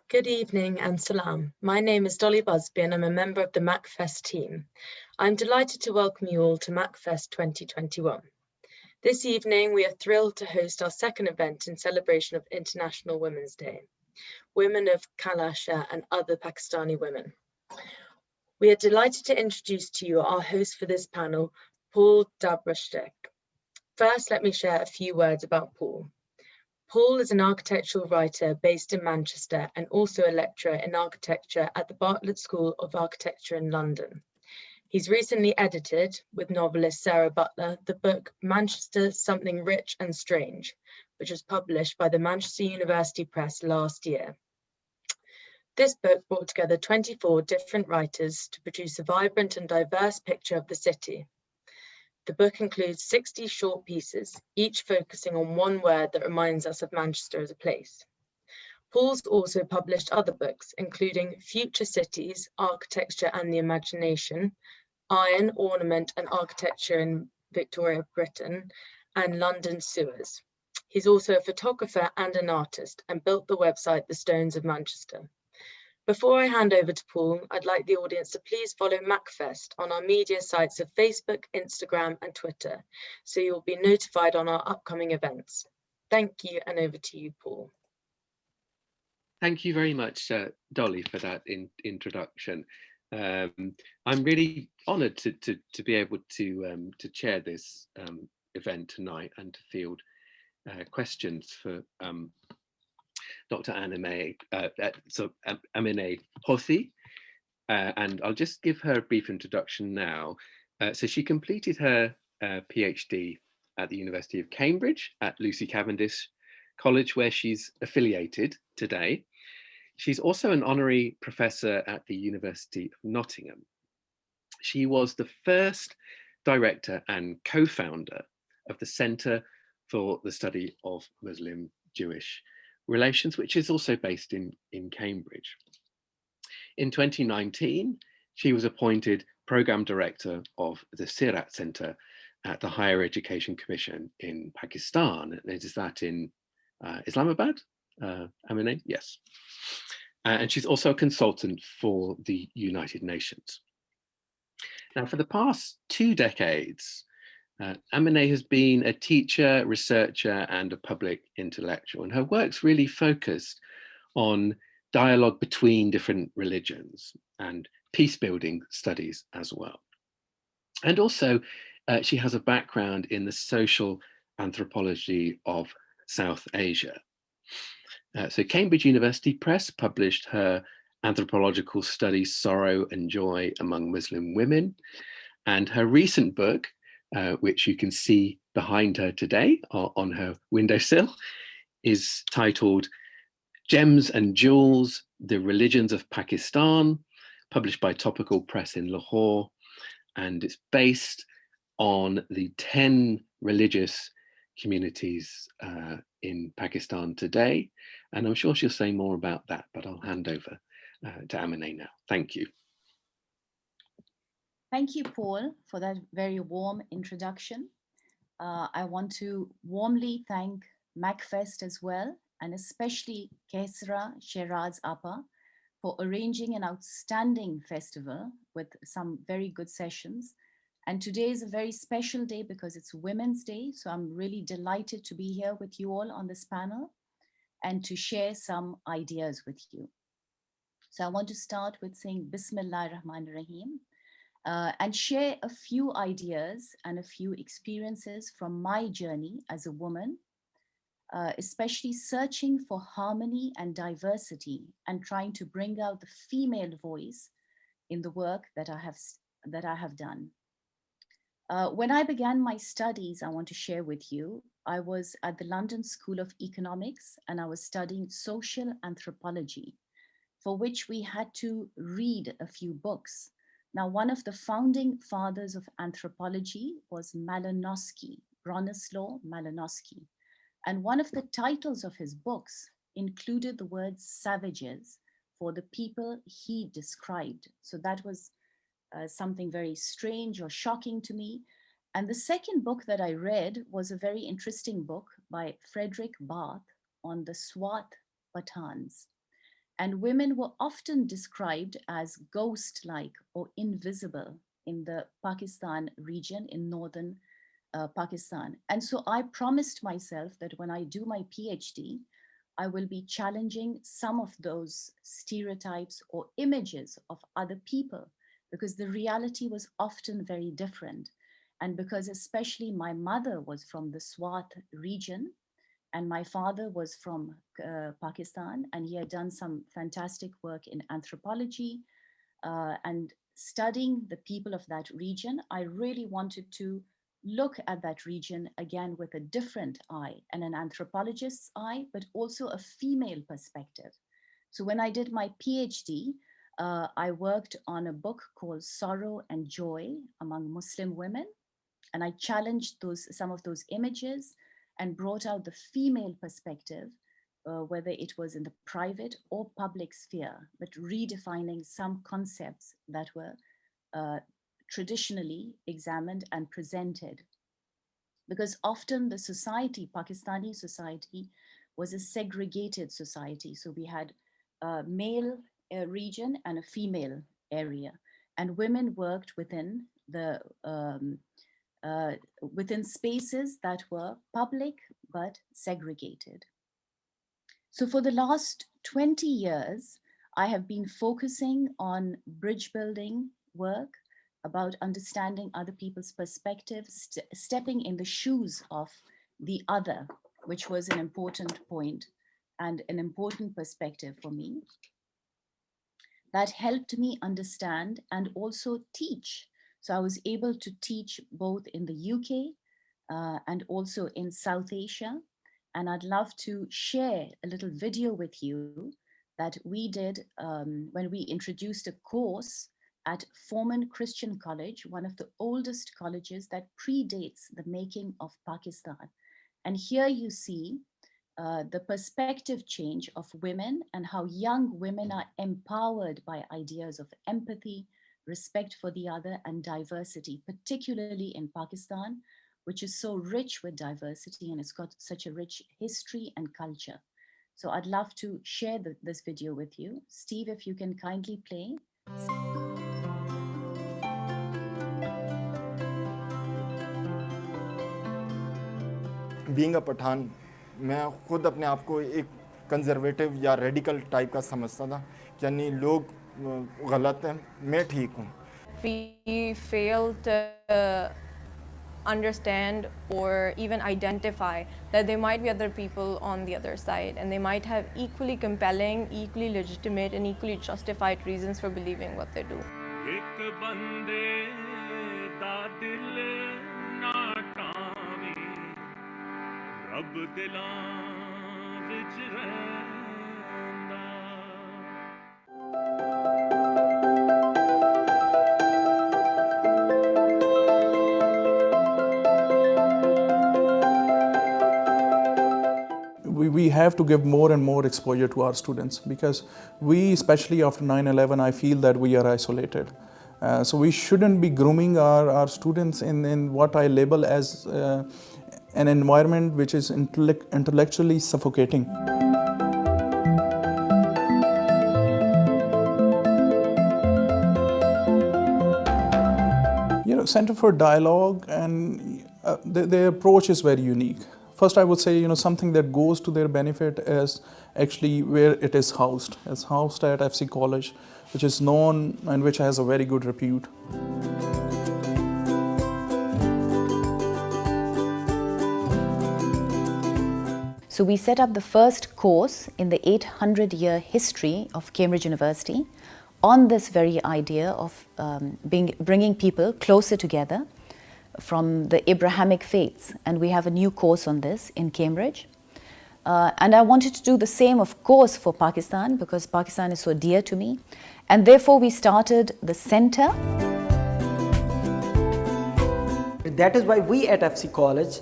Good evening and salam. My name is Dolly Busby and I'm a member of the MACFEST team. I'm delighted to welcome you all to MACFEST 2021. This evening, we are thrilled to host our second event in celebration of International Women's Day, Women of Kalasha and other Pakistani women. We are delighted to introduce to you our host for this panel, Paul Dobraszczyk. First, let me share a few words about Paul. Paul is an architectural writer based in Manchester and also a lecturer in architecture at the Bartlett School of Architecture in London. He's recently edited, with novelist Sarah Butler, the book Manchester Something Rich and Strange, which was published by the Manchester University Press last year. This book brought together 24 different writers to produce a vibrant and diverse picture of the city. The book includes 60 short pieces, each focusing on one word that reminds us of Manchester as a place. Paul's also published other books, including Future Cities, Architecture and the Imagination, Iron, Ornament and Architecture in Victoria, Britain, and London Sewers. He's also a photographer and an artist and built the website The Stones of Manchester. Before I hand over to Paul, I'd like the audience to please follow MACFEST on our media sites of Facebook, Instagram, and Twitter, so you'll be notified on our upcoming events. Thank you, and over to you, Paul. Thank you very much, Dolly, for that introduction. I'm really honoured to be able to chair this event tonight and to field questions for Dr. Amineh Hoti, and I'll just give her a brief introduction now. So she completed her PhD at the University of Cambridge at Lucy Cavendish College, where she's affiliated today. She's also an honorary professor at the University of Nottingham. She was the first director and co-founder of the Centre for the Study of Muslim-Jewish Relations, which is also based in Cambridge. In 2019, she was appointed Programme Director of the Sirat Centre at the Higher Education Commission in Pakistan. Is that in Islamabad? Amineh? Yes. And she's also a consultant for the United Nations. Now, for the past 2 decades, Amineh has been a teacher, researcher, and a public intellectual, and her work's really focused on dialogue between different religions and peace-building studies as well. And also, she has a background in the social anthropology of South Asia. So Cambridge University Press published her anthropological study, Sorrow and Joy Among Muslim Women, and her recent book, which you can see behind her today on her windowsill, is titled Gems and Jewels, The Religions of Pakistan, published by Topical Press in Lahore. And it's based on the 10 religious communities in Pakistan today. And I'm sure she'll say more about that, but I'll hand over to Amineh now. Thank you. Thank you, Paul, for that very warm introduction. I want to warmly thank MACFEST as well, and especially Qaisra Shahraz for arranging an outstanding festival with some very good sessions. And today is a very special day because it's Women's Day. So I'm really delighted to be here with you all on this panel and to share some ideas with you. So I want to start with saying Bismillah ar-Rahman ar-Rahim. And share a few ideas and a few experiences from my journey as a woman, especially searching for harmony and diversity and trying to bring out the female voice in the work that I have done. When I began my studies, I want to share with you, I was at the London School of Economics and I was studying social anthropology, for which we had to read a few books. Now, one of the founding fathers of anthropology was Malinowski, Bronislaw Malinowski. And one of the titles of his books included the word savages for the people he described. So that was something very strange or shocking to me. And the second book that I read was a very interesting book by Frederick Barth on the Swat Pathans. And women were often described as ghost-like or invisible in the Pakistan region, in northern Pakistan. And so I promised myself that when I do my PhD, I will be challenging some of those stereotypes or images of other people, because the reality was often very different. And because especially my mother was from the Swat region, and my father was from Pakistan, and he had done some fantastic work in anthropology and studying the people of that region. I really wanted to look at that region again with a different eye, and an anthropologist's eye, but also a female perspective. So when I did my PhD, I worked on a book called Sorrow and Joy Among Muslim Women, and I challenged some of those images and brought out the female perspective, whether it was in the private or public sphere, but redefining some concepts that were traditionally examined and presented. Because often the society, Pakistani society, was a segregated society. So we had a male region and a female area, and women worked within the within spaces that were public but segregated. So for the last 20 years, I have been focusing on bridge building work, about understanding other people's perspectives, stepping in the shoes of the other, which was an important point and an important perspective for me. That helped me understand and also teach. So I was able to teach both in the UK and also in South Asia. And I'd love to share a little video with you that we did when we introduced a course at Foreman Christian College, one of the oldest colleges that predates the making of Pakistan. And here you see the perspective change of women and how young women are empowered by ideas of empathy, respect for the other, and diversity, particularly in Pakistan, which is so rich with diversity and it's got such a rich history and culture. So I'd love to share this video with you. Steve, if you can kindly play. Being a Pathan, मैं खुद अपने आप को एक conservative या radical type का समझता था, यानी लोग गलत हैं, मैं ठीक हूँ. We fail to understand or even identify that there might be other people on the other side, and they might have equally compelling, equally legitimate, and equally justified reasons for believing what they do. We have to give more and more exposure to our students, because we, especially after 9/11, I feel that we are isolated. So we shouldn't be grooming our students in what I label as an environment which is intellectually suffocating. You know, Center for Dialogue, and their approach is very unique. First, I would say, something that goes to their benefit is actually where it is housed. It's housed at FC College, which is known and which has a very good repute. So we set up the first course in the 800-year history of Cambridge University on this very idea of bringing people closer together from the Abrahamic faiths, and we have a new course on this in Cambridge. And I wanted to do the same, of course, for Pakistan, because Pakistan is so dear to me, and therefore we started the center. That is why we at FC College,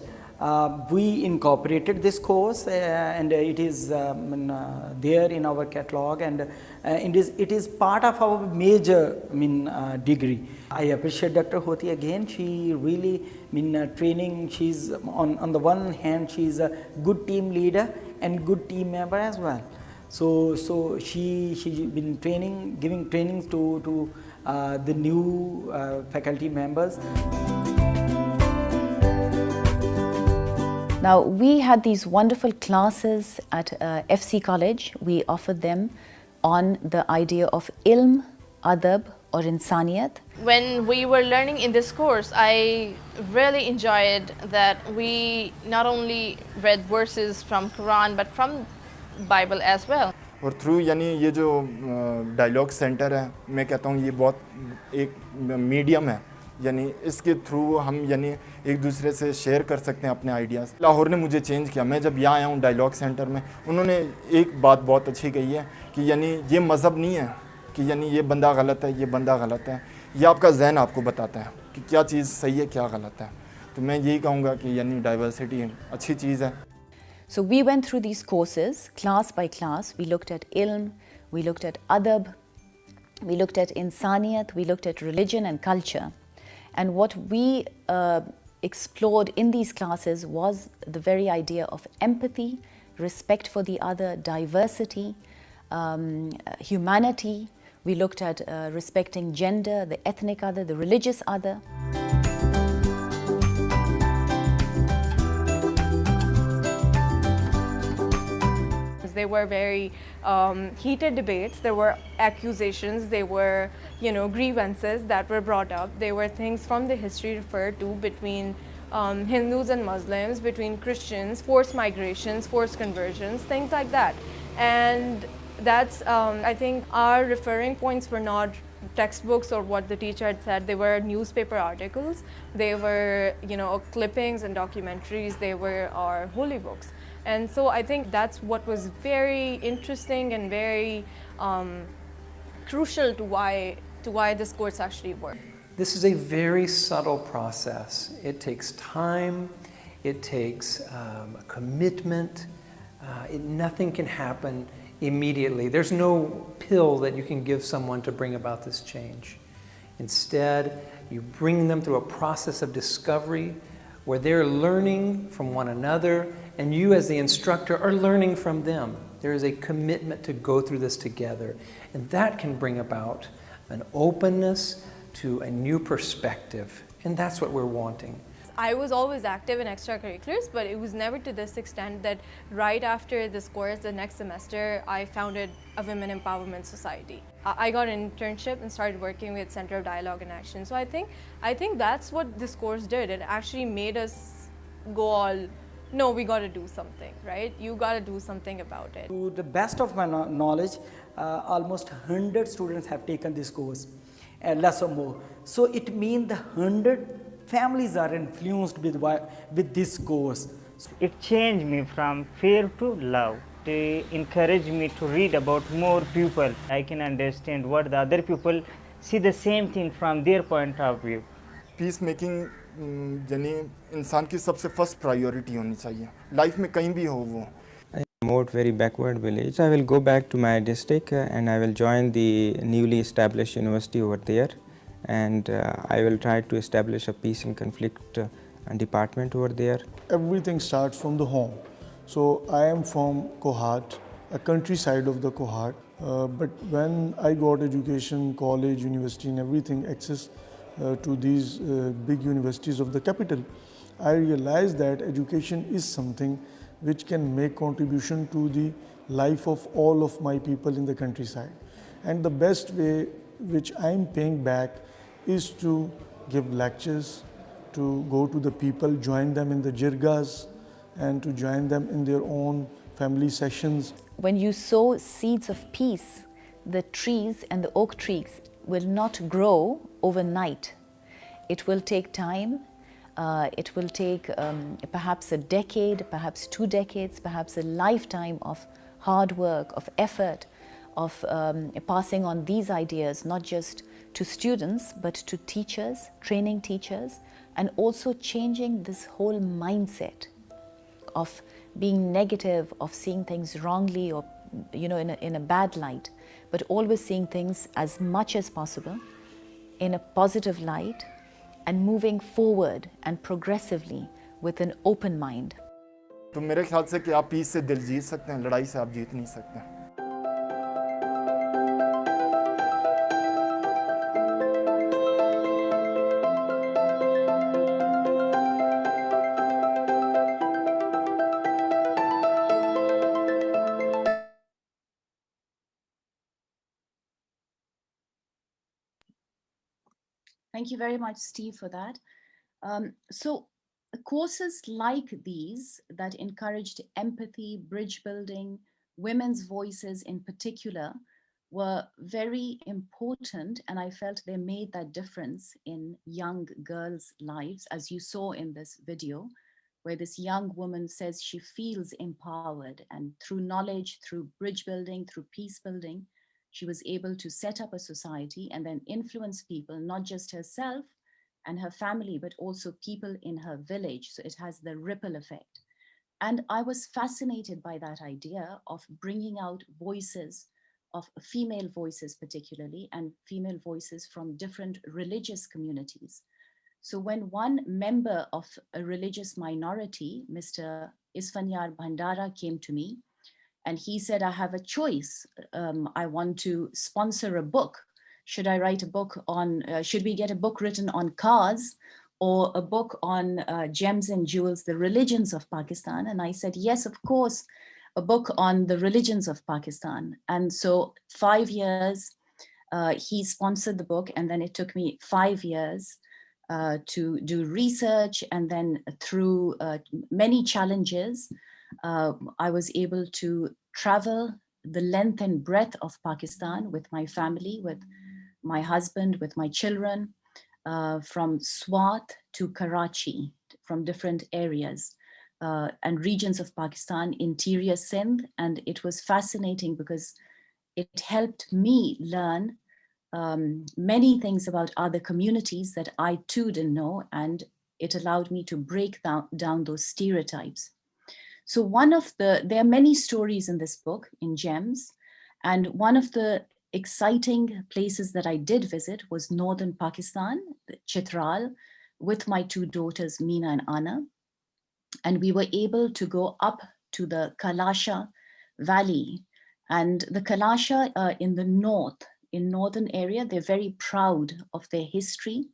we incorporated this course, and it is there in our catalog, and it is part of our major degree. I appreciate Dr. Hoti again. She really training. She's on the one hand, she's a good team leader and good team member as well. So she been giving trainings to the new faculty members. Now, we had these wonderful classes at FC College. We offered them on the idea of ilm, adab or insaniyat. When we were learning in this course, I really enjoyed that we not only read verses from Quran but from Bible as well. और through यानी ये जो dialogue centre है, मैं कहता हूँ ये बहुत एक मीडियम है, यानी इसके थ्रू हम यानी एक दूसरे से शेयर कर सकते हैं अपने आइडियाज़। लाहौर ने मुझे चेंज किया। मैं जब यहाँ आया हूँ डायलॉग सेंटर में, उन्होंने एक बात बहुत अच्छी कही है कि यानी ये मज़हब नहीं है कि यानी ये बंदा गलत है, ये बंदा गलत है, ये आपका जहन आपको बताता है कि क्या चीज़ सही है, क्या गलत है। तो मैं यही कहूँगा कि यानी डाइवर्सिटी अच्छी चीज़ है। So we went through these courses class by class. We looked at ilm, we looked at adab, we looked at insaniyat, we looked at religion and culture. And what we explored in these classes was the very idea of empathy, respect for the other, diversity, humanity. We looked at respecting gender, the ethnic other, the religious other. They were very heated debates. There were accusations, there were, grievances that were brought up. There were things from the history referred to between Hindus and Muslims, between Christians, forced migrations, forced conversions, things like that. And that's, I think, our referring points were not textbooks or what the teacher had said. They were newspaper articles, they were, clippings and documentaries, they were our holy books. And so I think that's what was very interesting and very crucial to why this course actually worked. This is a very subtle process. It takes time, it takes a commitment. Nothing can happen immediately. There's no pill that you can give someone to bring about this change. Instead, you bring them through a process of discovery where they're learning from one another, and you as the instructor are learning from them. There is a commitment to go through this together, and that can bring about an openness to a new perspective, and that's what we're wanting. I was always active in extracurriculars, but it was never to this extent that right after this course, the next semester, I founded a Women Empowerment Society. I got an internship and started working with Center of Dialogue and Action. So I think that's what this course did. It actually made us go all, no, we got to do something, right? You got to do something about it. To the best of my knowledge, almost 100 students have taken this course, less or more. So it means the 100 families are influenced with this course. It changed me from fear to love. They encouraged me to read about more people. I can understand what the other people see the same thing from their point of view. Peace making यानी इंसान की सबसे first priority होनी चाहिए life में कहीं भी हो वो. Remote, very backward village. I will go back to my district and I will join the newly established university over there, and I will try to establish a peace and conflict department over there. Everything starts from the home. So I am from Kohat, a countryside of the Kohat, but when I got education, college, university and everything, access to these big universities of the capital, I realized that education is something which can make contribution to the life of all of my people in the countryside. And the best way which I am paying back is to give lectures, to go to the people, join them in the jirgas, and to join them in their own family sessions. When you sow seeds of peace, the trees and the oak trees will not grow overnight. It will take time. It will take perhaps a decade, perhaps 2 decades, perhaps a lifetime of hard work, of effort, of passing on these ideas, not just to students, but to teachers, training teachers, and also changing this whole mindset of being negative, of seeing things wrongly or in a bad light, but always seeing things as much as possible in a positive light and moving forward and progressively with an open mind. तो मेरे ख्याल से कि आप piece से दिल जीत सकते हैं, लड़ाई से आप जीत नहीं सकते. Thank you very much, Steve, for that. So courses like these that encouraged empathy, bridge building, women's voices in particular, were very important, and I felt they made that difference in young girls' lives, as you saw in this video, where this young woman says she feels empowered, and through knowledge, through bridge building, through peace building, she was able to set up a society and then influence people, not just herself and her family, but also people in her village. So it has the ripple effect. And I was fascinated by that idea of bringing out voices, of female voices particularly, and female voices from different religious communities. So when one member of a religious minority, Mr. Isfanyar Bhandara, came to me, and he said, I have a choice. I want to sponsor a book. Should I write a book on, should we get a book written on cars or a book on gems and jewels, the religions of Pakistan? And I said, yes, of course, a book on the religions of Pakistan. And so 5 years, he sponsored the book, and then it took me 5 years to do research, and then through many challenges, I was able to travel the length and breadth of Pakistan with my family, with my husband, with my children, from Swat to Karachi, from different areas and regions of Pakistan, interior Sindh. And it was fascinating because it helped me learn many things about other communities that I too didn't know, and it allowed me to break down those stereotypes. So there are many stories in this book, in Gems, and one of the exciting places that I did visit was northern Pakistan, Chitral, with my 2 daughters, Meena and Anna. And we were able to go up to the Kalasha Valley. And the Kalasha in the northern area, they're very proud of their history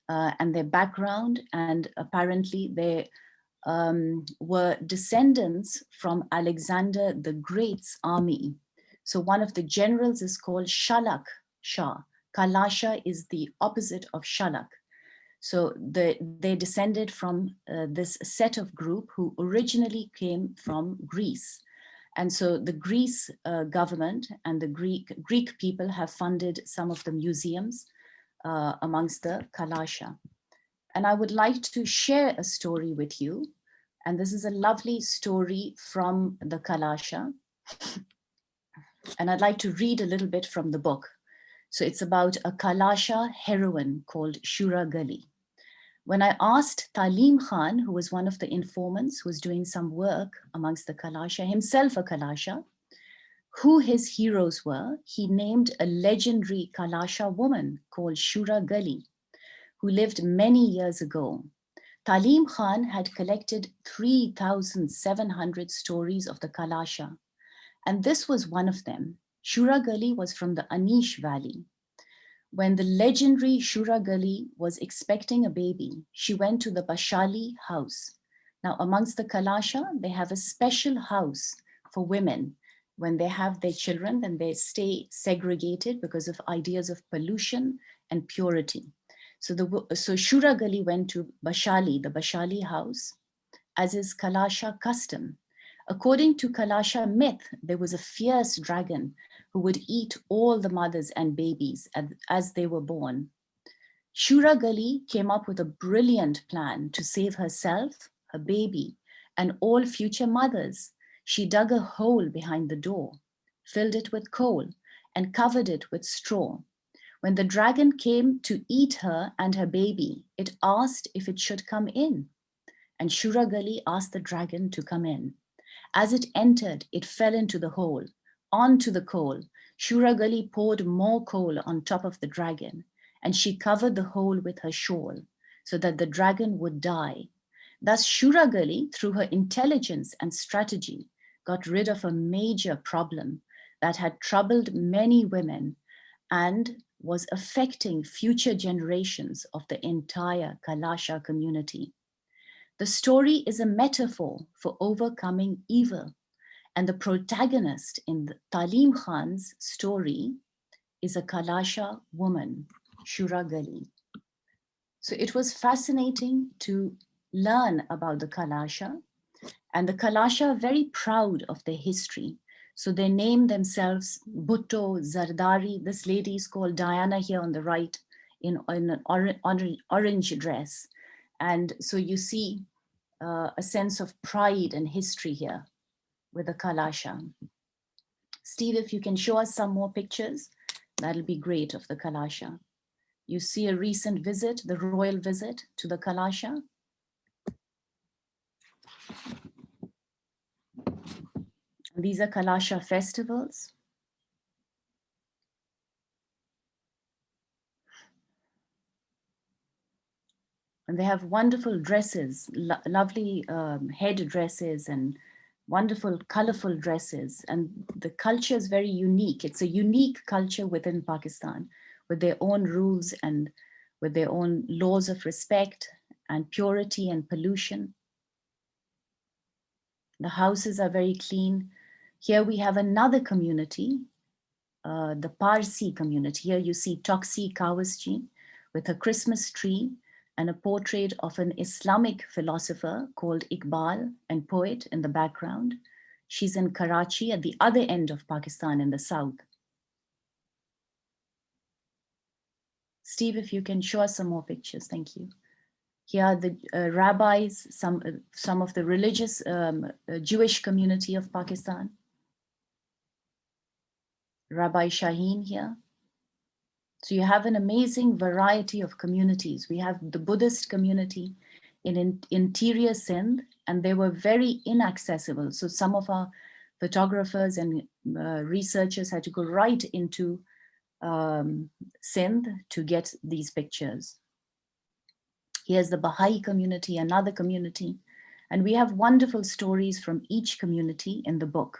and their background. And apparently they were descendants from Alexander the Great's army. So one of the generals is called Shalak Shah. Kalasha is the opposite of Shalak. So they descended from this set of group who originally came from Greece. And so the Greece government and the Greek people have funded some of the museums amongst the Kalasha. And I would like to share a story with you. And this is a lovely story from the Kalasha. And I'd like to read a little bit from the book. So it's about a Kalasha heroine called Shuragali. When I asked Talim Khan, who was one of the informants who was doing some work amongst the Kalasha, himself a Kalasha, who his heroes were, he named a legendary Kalasha woman called Shuragali, who lived many years ago. Talim Khan had collected 3,700 stories of the Kalasha, and this was one of them. Shuragali was from the Anish Valley. When the legendary Shuragali was expecting a baby, she went to the Bashali house. Now, amongst the Kalasha, they have a special house for women. When they have their children, then they stay segregated because of ideas of pollution and purity. So Shuragali went to Bashali, the Bashali house, as is Kalasha custom. According to Kalasha myth, there was a fierce dragon who would eat all the mothers and babies as they were born. Shuragali came up with a brilliant plan to save herself, her baby, and all future mothers. She dug a hole behind the door, filled it with coal, and covered it with straw. When the dragon came to eat her and her baby, it asked if it should come in. And Shuragali asked the dragon to come in. As it entered, it fell into the hole. Onto the coal, Shuragali poured more coal on top of the dragon, and she covered the hole with her shawl so that the dragon would die. Thus, Shuragali, through her intelligence and strategy, got rid of a major problem that had troubled many women and was affecting future generations of the entire Kalasha community. The story is a metaphor for overcoming evil, and the protagonist in Talim Khan's story is a Kalasha woman, Shuragali. So it was fascinating to learn about the Kalasha, and the Kalasha are very proud of their history. So they name themselves Bhutto, Zardari. This lady is called Diana here on the right in an orange dress. And so you see a sense of pride and history here with the Kalasha. Steve, if you can show us some more pictures, that'll be great of the Kalasha. You see a recent visit, the royal visit to the Kalasha. These are Kalasha festivals. And they have wonderful dresses, lovely head dresses and wonderful colorful dresses. And the culture is very unique. It's a unique culture within Pakistan with their own rules and with their own laws of respect and purity and pollution. The houses are very clean. Here we have another community, the Parsi community. Here you see Toksi Kawasji with a Christmas tree and a portrait of an Islamic philosopher called Iqbal and poet in the background. She's in Karachi at the other end of Pakistan in the south. Steve, if you can show us some more pictures, thank you. Here are the rabbis, some of the religious Jewish community of Pakistan. Rabbi Shaheen here. So you have an amazing variety of communities. We have the Buddhist community in interior Sindh, and they were very inaccessible. So some of our photographers and researchers had to go right into Sindh to get these pictures. Here's the Baha'i community, another community. And we have wonderful stories from each community in the book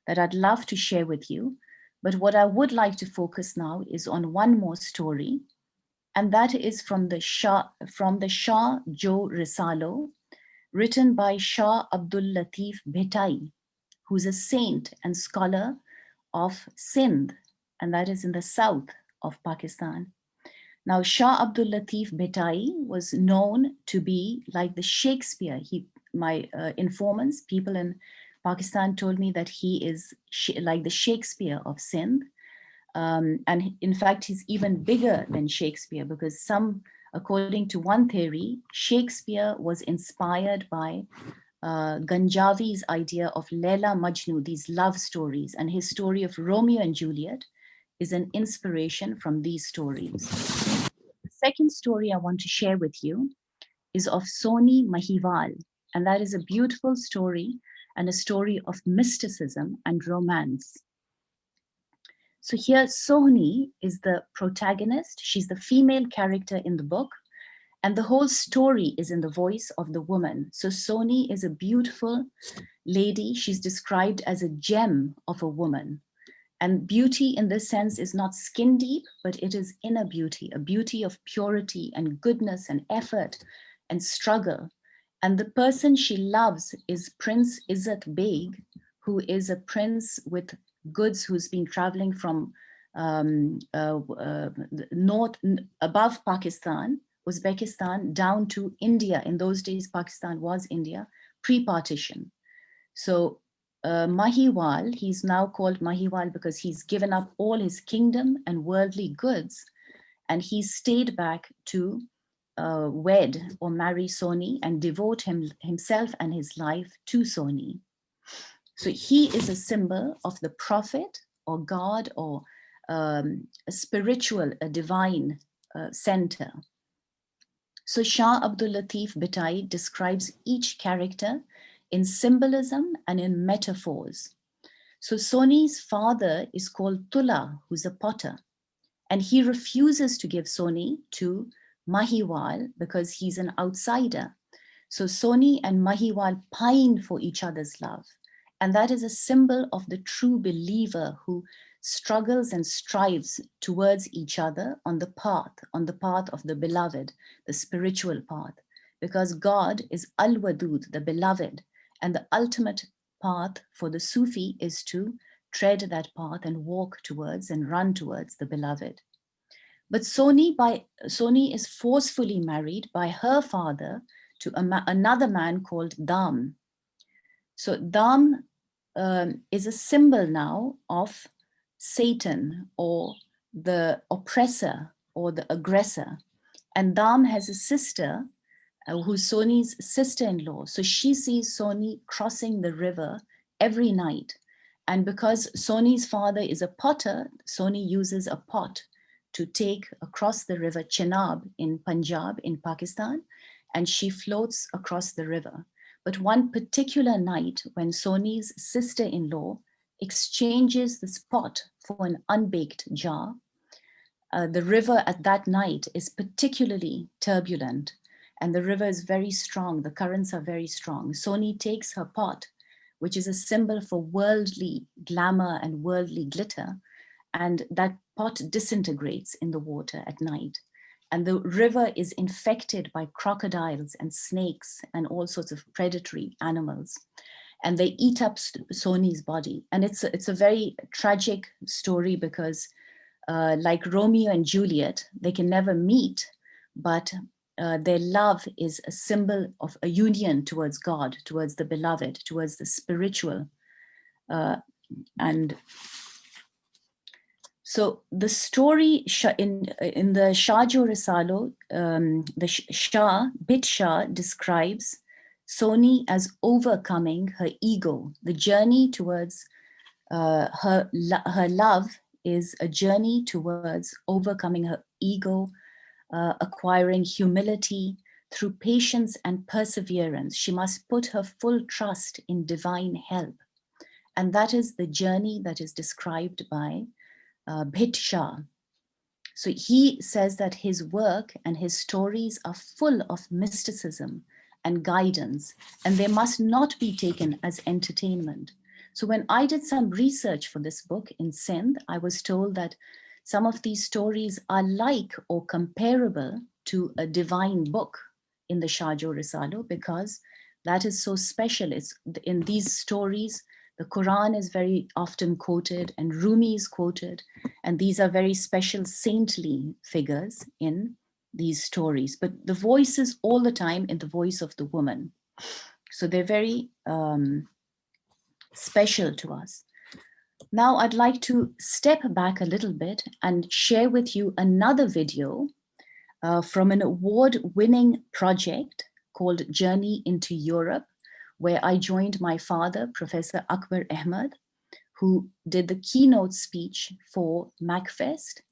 that I'd love to share with you. But what I would like to focus now is on one more story, and that is from the Shah Jo Risalo, written by Shah Abdul Latif Bhetai, who's a saint and scholar of Sindh, and that is in the south of Pakistan. Now, Shah Abdul Latif Bhetai was known to be like the Shakespeare. My informants, people in Pakistan told me that he is like the Shakespeare of Sindh. And in fact, he's even bigger than Shakespeare because according to one theory, Shakespeare was inspired by Ganjavi's idea of Laila Majnu, these love stories, and his story of Romeo and Juliet is an inspiration from these stories. The second story I want to share with you is of Soni Mahiwal, and that is a beautiful story and a story of mysticism and romance. So here, Sohni is the protagonist. She's the female character in the book, and the whole story is in the voice of the woman. So Soni is a beautiful lady. She's described as a gem of a woman. And beauty in this sense is not skin deep, but it is inner beauty, a beauty of purity and goodness and effort and struggle. And the person she loves is Prince Izzat Beg, who is a prince with goods who's been traveling from north above Pakistan, Uzbekistan, down to India. In those days, Pakistan was India, pre-partition. So Mahiwal, he's now called Mahiwal because he's given up all his kingdom and worldly goods, and he stayed back to wed or marry Soni and devote himself and his life to Soni. So he is a symbol of the prophet or God or a spiritual, a divine center. So Shah Abdul Latif Bhetai describes each character in symbolism and in metaphors. So Soni's father is called Tula, who's a potter, and he refuses to give Soni to Mahiwal because he's an outsider. So Soni and Mahiwal pine for each other's love. And that is a symbol of the true believer who struggles and strives towards each other on the path of the beloved, the spiritual path, because God is Al-Wadud, the beloved, and the ultimate path for the Sufi is to tread that path and walk towards and run towards the beloved. But Soni is forcefully married by her father to another man called Dam. So Dam is a symbol now of Satan, or the oppressor or the aggressor. And Dam has a sister who's Soni's sister-in-law. So she sees Soni crossing the river every night. And because Soni's father is a potter, Soni uses a pot to take across the river Chenab in Punjab in Pakistan, and she floats across the river. But one particular night when Soni's sister-in-law exchanges this pot for an unbaked jar, the river at that night is particularly turbulent, and the river is very strong, the currents are very strong. Soni takes her pot, which is a symbol for worldly glamour and worldly glitter, and that pot disintegrates in the water at night. And the river is infected by crocodiles and snakes and all sorts of predatory animals. And they eat up Soni's body. And it's a very tragic story because like Romeo and Juliet, they can never meet, but their love is a symbol of a union towards God, towards the beloved, towards the spiritual. And so the story in the Shahjo Risalo, the Shah, Bit Shah describes Soni as overcoming her ego. The journey towards her love is a journey towards overcoming her ego, acquiring humility through patience and perseverance. She must put her full trust in divine help. And that is the journey that is described by Bit Shah. So he says that his work and his stories are full of mysticism and guidance, and they must not be taken as entertainment. So when I did some research for this book in Sindh, I was told that some of these stories are like or comparable to a divine book in the Shahjo Risalo, because that is so special. It's in these stories, the Quran is very often quoted and Rumi is quoted, and these are very special saintly figures in these stories. But the voice is all the time in the voice of the woman. So they're very special to us. Now I'd like to step back a little bit and share with you another video from an award-winning project called Journey into Europe, where I joined my father, Professor Akbar Ahmed, who did the keynote speech for MACFEST.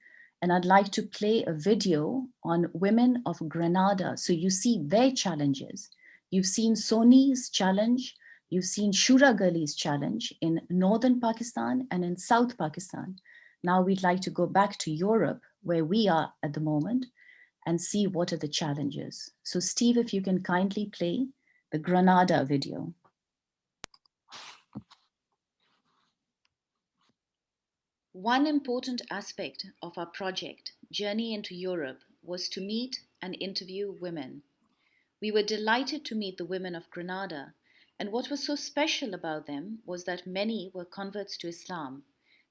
And I'd like to play a video on Women of Granada. So you see their challenges. You've seen Soni's challenge. You've seen Shuragali's challenge in northern Pakistan and in South Pakistan. Now we'd like to go back to Europe, where we are at the moment, and see what are the challenges. So Steve, if you can kindly play the Granada video. One important aspect of our project, Journey into Europe, was to meet and interview women. We were delighted to meet the women of Granada, and what was so special about them was that many were converts to Islam.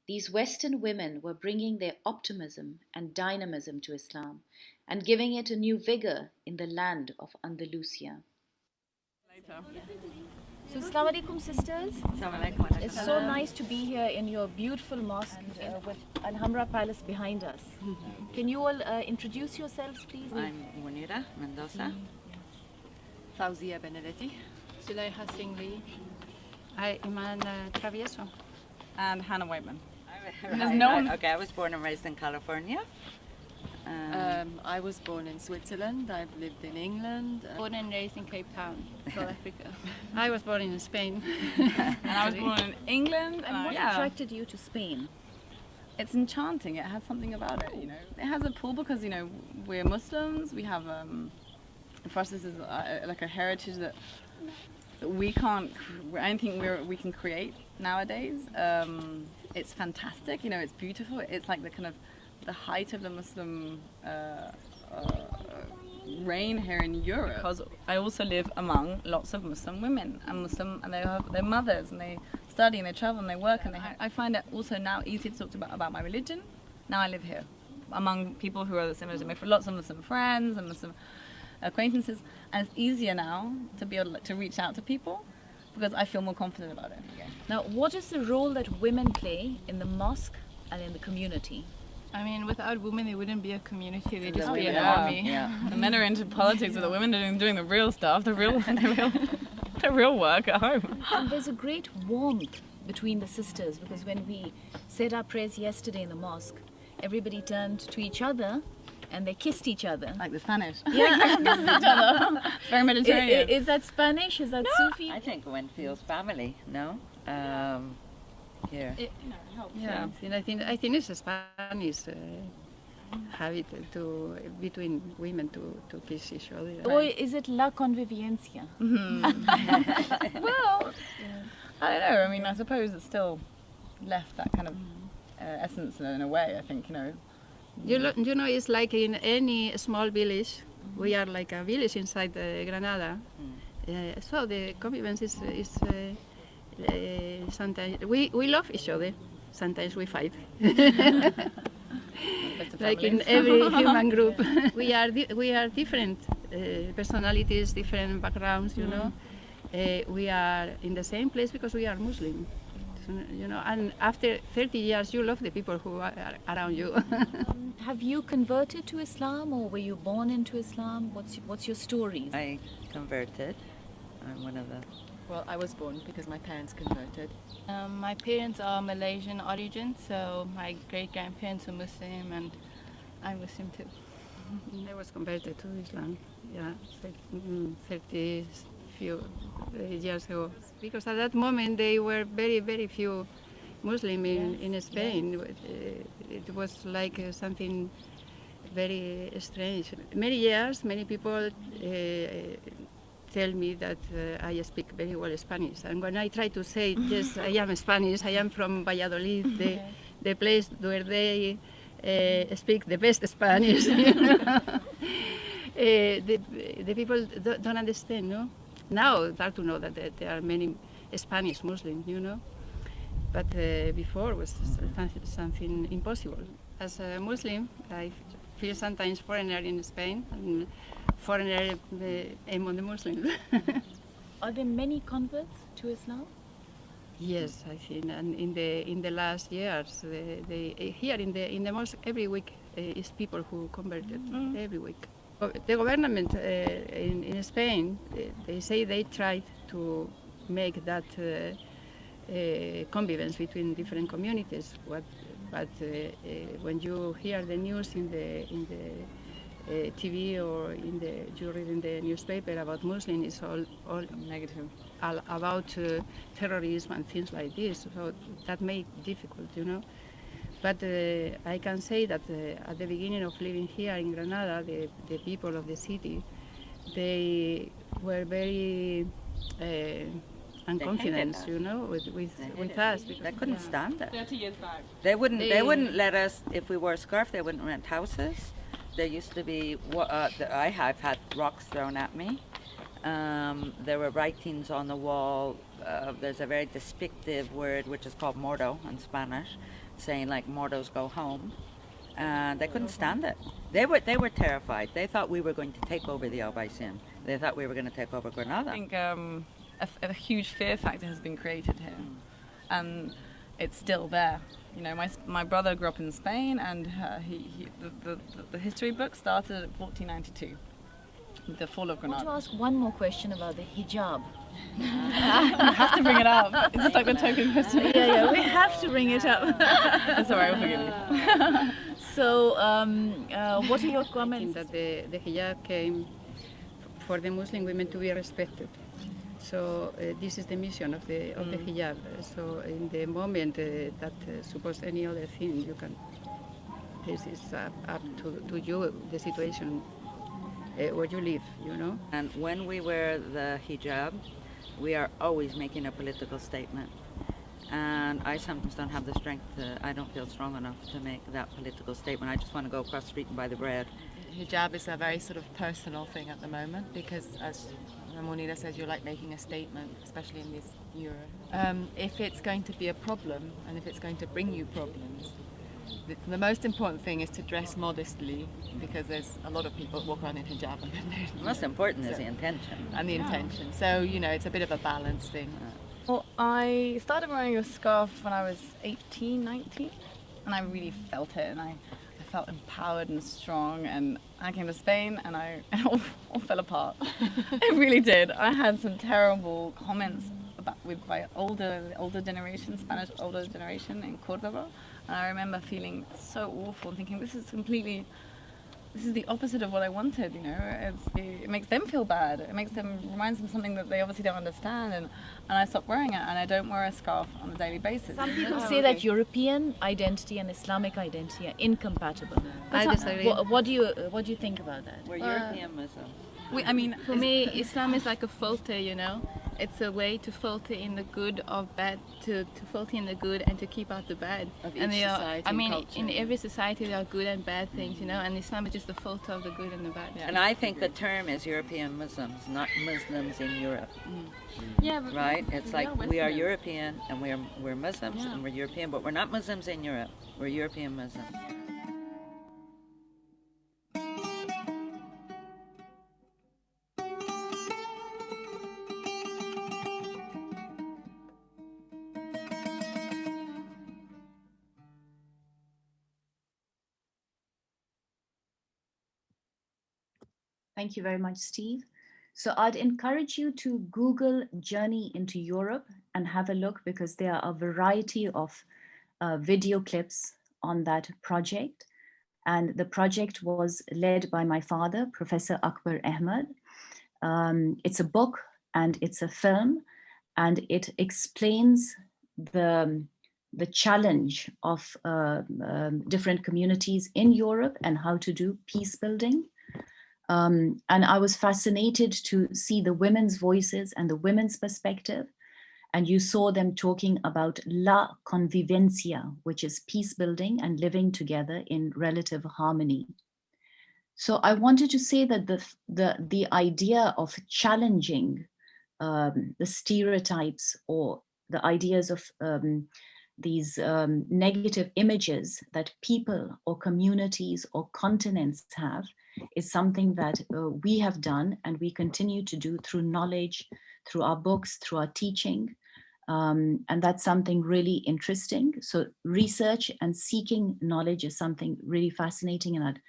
These Western women were bringing their optimism and dynamism to Islam and giving it a new vigor in the land of Andalusia. So, Assalamu alaikum, sisters. It's so nice to be here in your beautiful mosque with Alhambra Palace behind us. Can you all introduce yourselves, please? I'm Munira Mendoza. Fauzia Benedetti. Suleiha Singh. Hi, Iman Travieso. And Hannah Whiteman. Okay, I was born and raised in California. I was born in Switzerland. I've lived in England. Born and raised in Cape Town, South Africa. I was born in Spain. And I was born in England. And what attracted you to Spain? It's enchanting. It has something about it, you know. It has a pull because, you know, we're Muslims. We have, for us, this is like a heritage that we can't, I don't think we can create nowadays. It's fantastic, you know, it's beautiful. It's like the kind of the height of the Muslim reign here in Europe. Because I also live among lots of Muslim women and they have their mothers and they study and they travel and they work and I find it also now easy to talk about my religion. Now I live here. among people who are similar to me, for lots of Muslim friends and Muslim acquaintances, and it's easier now to be able to reach out to people because I feel more confident about it. Now, what is the role that women play in the mosque and in the community? I mean, without women, there wouldn't be a community. They'd just be an Yeah. army. Yeah. The men are into politics, but the women are doing the real stuff, the real work at home. And there's a great warmth between the sisters, because when we said our prayers yesterday in the mosque, everybody turned to each other and they kissed each other. Like the Spanish. Yeah, Kissed each other. Very Mediterranean. Is that Spanish? Is that Sufi? I think one feels family, no? Here. It helps. Yeah, I think it's a Spanish habit between women to kiss each other. Or is it la convivencia? Well, I don't know. I mean, I suppose it's still left that kind of essence in a way. I think, You know, it's like in any small village. We are like a village inside Granada. So the convivence is sometimes we love each other. Sometimes we fight. Like in every human group, we are different personalities, different backgrounds. You know, we are in the same place because we are Muslim. You know, and after 30 years, you love the people who are around you. Have you converted to Islam, or were you born into Islam? What's your story? I converted. I'm one of the... Well, I was born because my parents converted. My parents are Malaysian origin, so my great-grandparents are Muslim and I'm Muslim too. I was converted to Islam, 30 few years ago. Because at that moment there were very, very few Muslim in Spain. It was like something very strange. Many years, many people tell me that I speak very well Spanish. And when I try to say, yes, I am Spanish, I am from Valladolid, the place where they speak the best Spanish, the people don't understand, no? Now start to know that there are many Spanish Muslims, you know, but before was something impossible. As a Muslim, I feel sometimes foreigner in Spain and foreigner among the Muslims. Are there many converts to Islam? Yes, I think, and in the last years, here in the mosque every week is people who converted every week. The government in Spain, they say they tried to make that convivence between different communities. But when you hear the news in the TV or you read in the newspaper about Muslims, it's all negative, all about terrorism and things like this. So that made it difficult, you know. But I can say that at the beginning of living here in Granada, the people of the city, they were very unconfident, you know, with us. They couldn't stand it. 30 years back. They wouldn't let us, if we wore a scarf, they wouldn't rent houses. There used to be, I have had rocks thrown at me. There were writings on the wall. There's a very despictive word which is called mordo in Spanish, saying like mortos go home. They couldn't stand it. They were terrified. They thought we were going to take over the Albaicin. They thought we were going to take over Granada. I think a huge fear factor has been created here, and it's still there. You know, my brother grew up in Spain, and the history book started at 1492, with the fall of Granada. I want to ask one more question about the hijab. You have to bring it up. Is this like the token question? Yeah, we have to bring it up. That's all right, I'll forgive you. So, what are your comments? That the hijab came for the Muslim women to be respected. So this is the mission of the hijab. So in the moment that suppose any other thing, you can. This is up to you, the situation where you live, you know. And when we wear the hijab, we are always making a political statement. And I sometimes don't have the strength, I don't feel strong enough to make that political statement. I just want to go across the street and buy the bread. Hijab is a very sort of personal thing at the moment because, as Monida says, you're like making a statement, especially in this era. If it's going to be a problem and if it's going to bring you problems, the most important thing is to dress modestly, because there's a lot of people that walk around in hijab. And the most important is the intention. And the intention. So, you know, it's a bit of a balance thing. Well, I started wearing a scarf when I was 18, 19, and I really felt it, and I felt empowered and strong, and I came to Spain and it all fell apart. It really did. I had some terrible comments with my older generation, Spanish older generation in Cordoba, and I remember feeling so awful, thinking this is the opposite of what I wanted, you know. It makes them feel bad. It reminds them of something that they obviously don't understand, and I stopped wearing it, and I don't wear a scarf on a daily basis. Some people say that European identity and Islamic identity are incompatible. I disagree. What do you think about that? We're European Muslims. I mean, for me, Islam is like a filter, you know. It's a way to filter in the good of bad, to filter in the good and to keep out the bad. Of each and society I mean, culture. in every society there are good and bad things, you know, and Islam is just a filter of the good and the bad. Yeah. And I think the term is European Muslims, not Muslims in Europe. Yeah, but right? It's like we are Westerners. European and we're Muslims and we're European, but we're not Muslims in Europe. We're European Muslims. Thank you very much, Steve. So I'd encourage you to Google Journey into Europe and have a look, because there are a variety of video clips on that project. And the project was led by my father, Professor Akbar Ahmed. It's a book and it's a film, and it explains the challenge of different communities in Europe and how to do peace building. And I was fascinated to see the women's voices and the women's perspective. And you saw them talking about la convivencia, which is peace building and living together in relative harmony. So I wanted to say that the idea of challenging the stereotypes or the ideas of these negative images that people or communities or continents have is something that we have done and we continue to do through knowledge, through our books, through our teaching. And that's something really interesting. So research and seeking knowledge is something really fascinating, and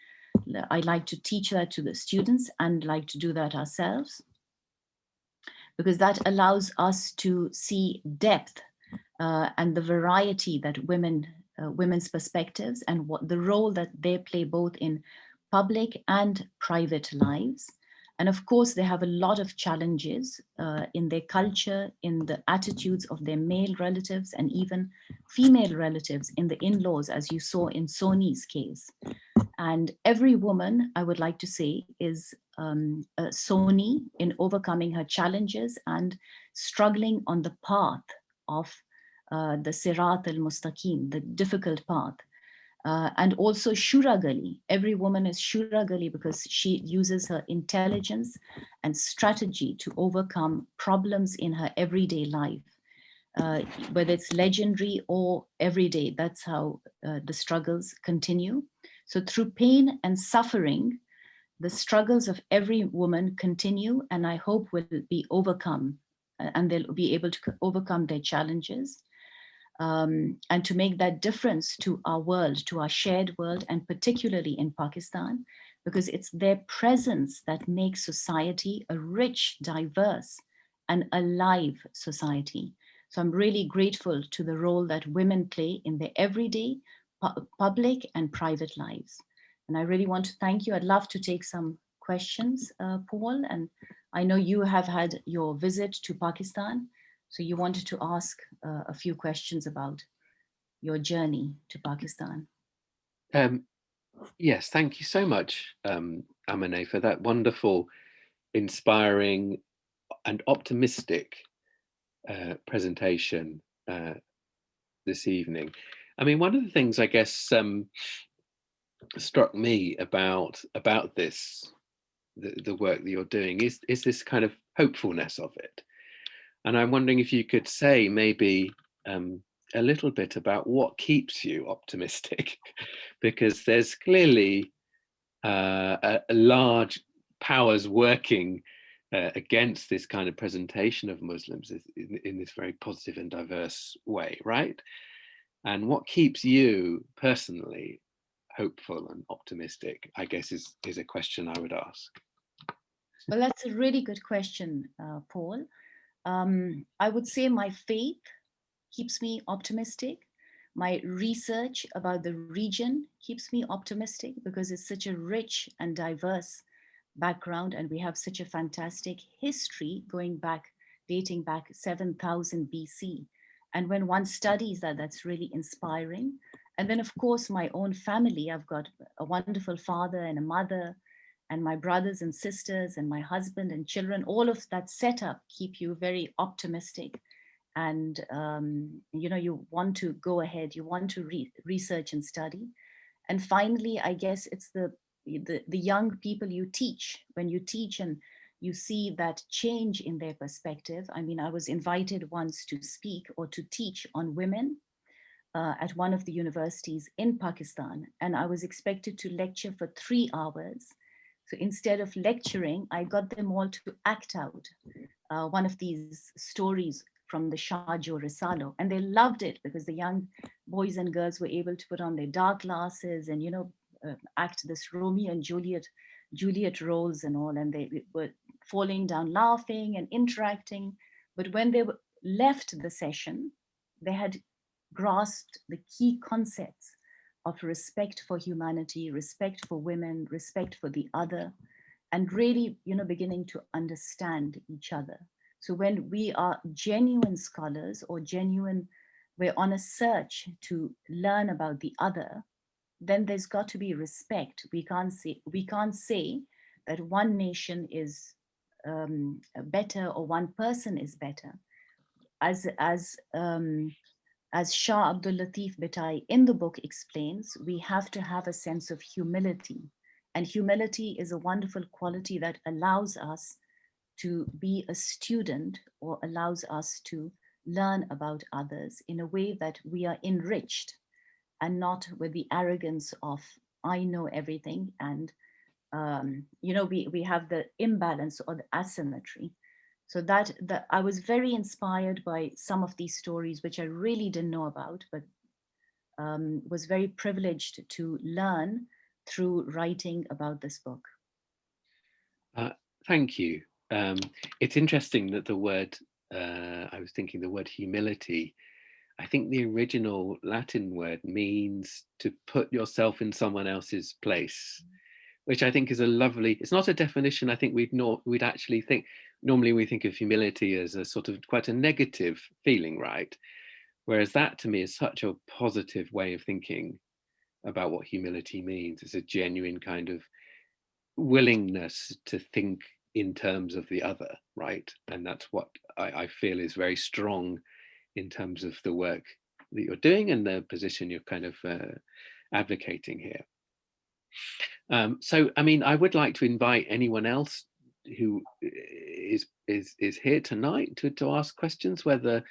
I'd like to teach that to the students and like to do that ourselves, because that allows us to see depth and the variety that women's perspectives and what the role that they play both in public and private lives. And of course, they have a lot of challenges in their culture, in the attitudes of their male relatives and even female relatives in the in-laws, as you saw in Soni's case. And every woman, I would like to say, is a Soni in overcoming her challenges and struggling on the path of the Sirat al-Mustaqim, the difficult path. And also Shuragali. Every woman is Shuragali because she uses her intelligence and strategy to overcome problems in her everyday life, whether it's legendary or everyday. That's how the struggles continue. So through pain and suffering, the struggles of every woman continue, and I hope will be overcome, and they'll be able to overcome their challenges. And to make that difference to our world, to our shared world, and particularly in Pakistan, because it's their presence that makes society a rich, diverse, and alive society. So I'm really grateful to the role that women play in their everyday, public and private lives. And I really want to thank you. I'd love to take some questions, Paul, and I know you have had your visit to Pakistan. So you wanted to ask a few questions about your journey to Pakistan. Yes, thank you so much, Amineh, for that wonderful, inspiring and optimistic presentation this evening. I mean, one of the things I guess struck me about this, the work that you're doing is this kind of hopefulness of it. And I'm wondering if you could say maybe a little bit about what keeps you optimistic, because there's clearly a large powers working against this kind of presentation of Muslims in this very positive and diverse way, right? And what keeps you personally hopeful and optimistic, I guess, is a question I would ask. Well, that's a really good question, Paul. I would say my faith keeps me optimistic. My research about the region keeps me optimistic because it's such a rich and diverse background, and we have such a fantastic history dating back 7,000 BC. And when one studies that, that's really inspiring. And then, of course, my own family. I've got a wonderful father and a mother, and my brothers and sisters, and my husband and children. All of that setup keep you very optimistic. And you want to go ahead, you want to research and study. And finally, I guess it's the young people you teach. When you teach and you see that change in their perspective. I mean, I was invited once to speak or to teach on women at one of the universities in Pakistan, and I was expected to lecture for 3 hours. So instead of lecturing, I got them all to act out one of these stories from the Shah Risalo, and they loved it because the young boys and girls were able to put on their dark glasses and act this Romeo and Juliet roles and all, and they were falling down laughing and interacting. But when they left the session, they had grasped the key concepts of respect for humanity, respect for women, respect for the other, and really beginning to understand each other. So when we are genuine scholars or we're on a search to learn about the other, then there's got to be respect. We can't say that one nation is better or one person is better. As Shah Abdul Latif Bhittai in the book explains, we have to have a sense of humility. And humility is a wonderful quality that allows us to be a student or allows us to learn about others in a way that we are enriched and not with the arrogance of I know everything. And we have the imbalance or the asymmetry. So that I was very inspired by some of these stories, which I really didn't know about, but was very privileged to learn through writing about this book. Thank you. It's interesting that the word, I was thinking the word humility, I think the original Latin word means to put yourself in someone else's place, which I think is a lovely, it's not a definition I think we'd actually think. Normally we think of humility as a sort of quite a negative feeling, right? Whereas that to me is such a positive way of thinking about what humility means. It's a genuine kind of willingness to think in terms of the other, right? And that's what I feel is very strong in terms of the work that you're doing and the position you're kind of advocating here. So, I mean, I would like to invite anyone else who is here tonight to ask questions, whether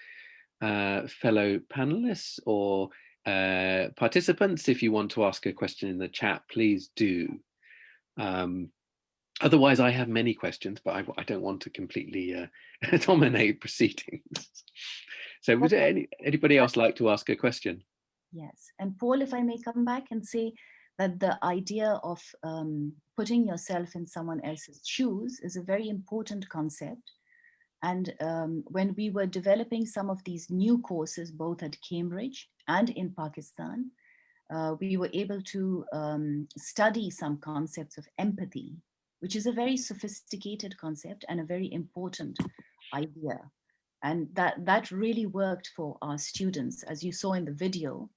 fellow panelists or participants. If you want to ask a question in the chat, please do. Otherwise, I have many questions, but I don't want to completely dominate proceedings. So would anybody else like to ask a question? Yes, and Paul, if I may come back and say that the idea of putting yourself in someone else's shoes is a very important concept. And when we were developing some of these new courses, both at Cambridge and in Pakistan, we were able to study some concepts of empathy, which is a very sophisticated concept and a very important idea. And that really worked for our students, as you saw in the video,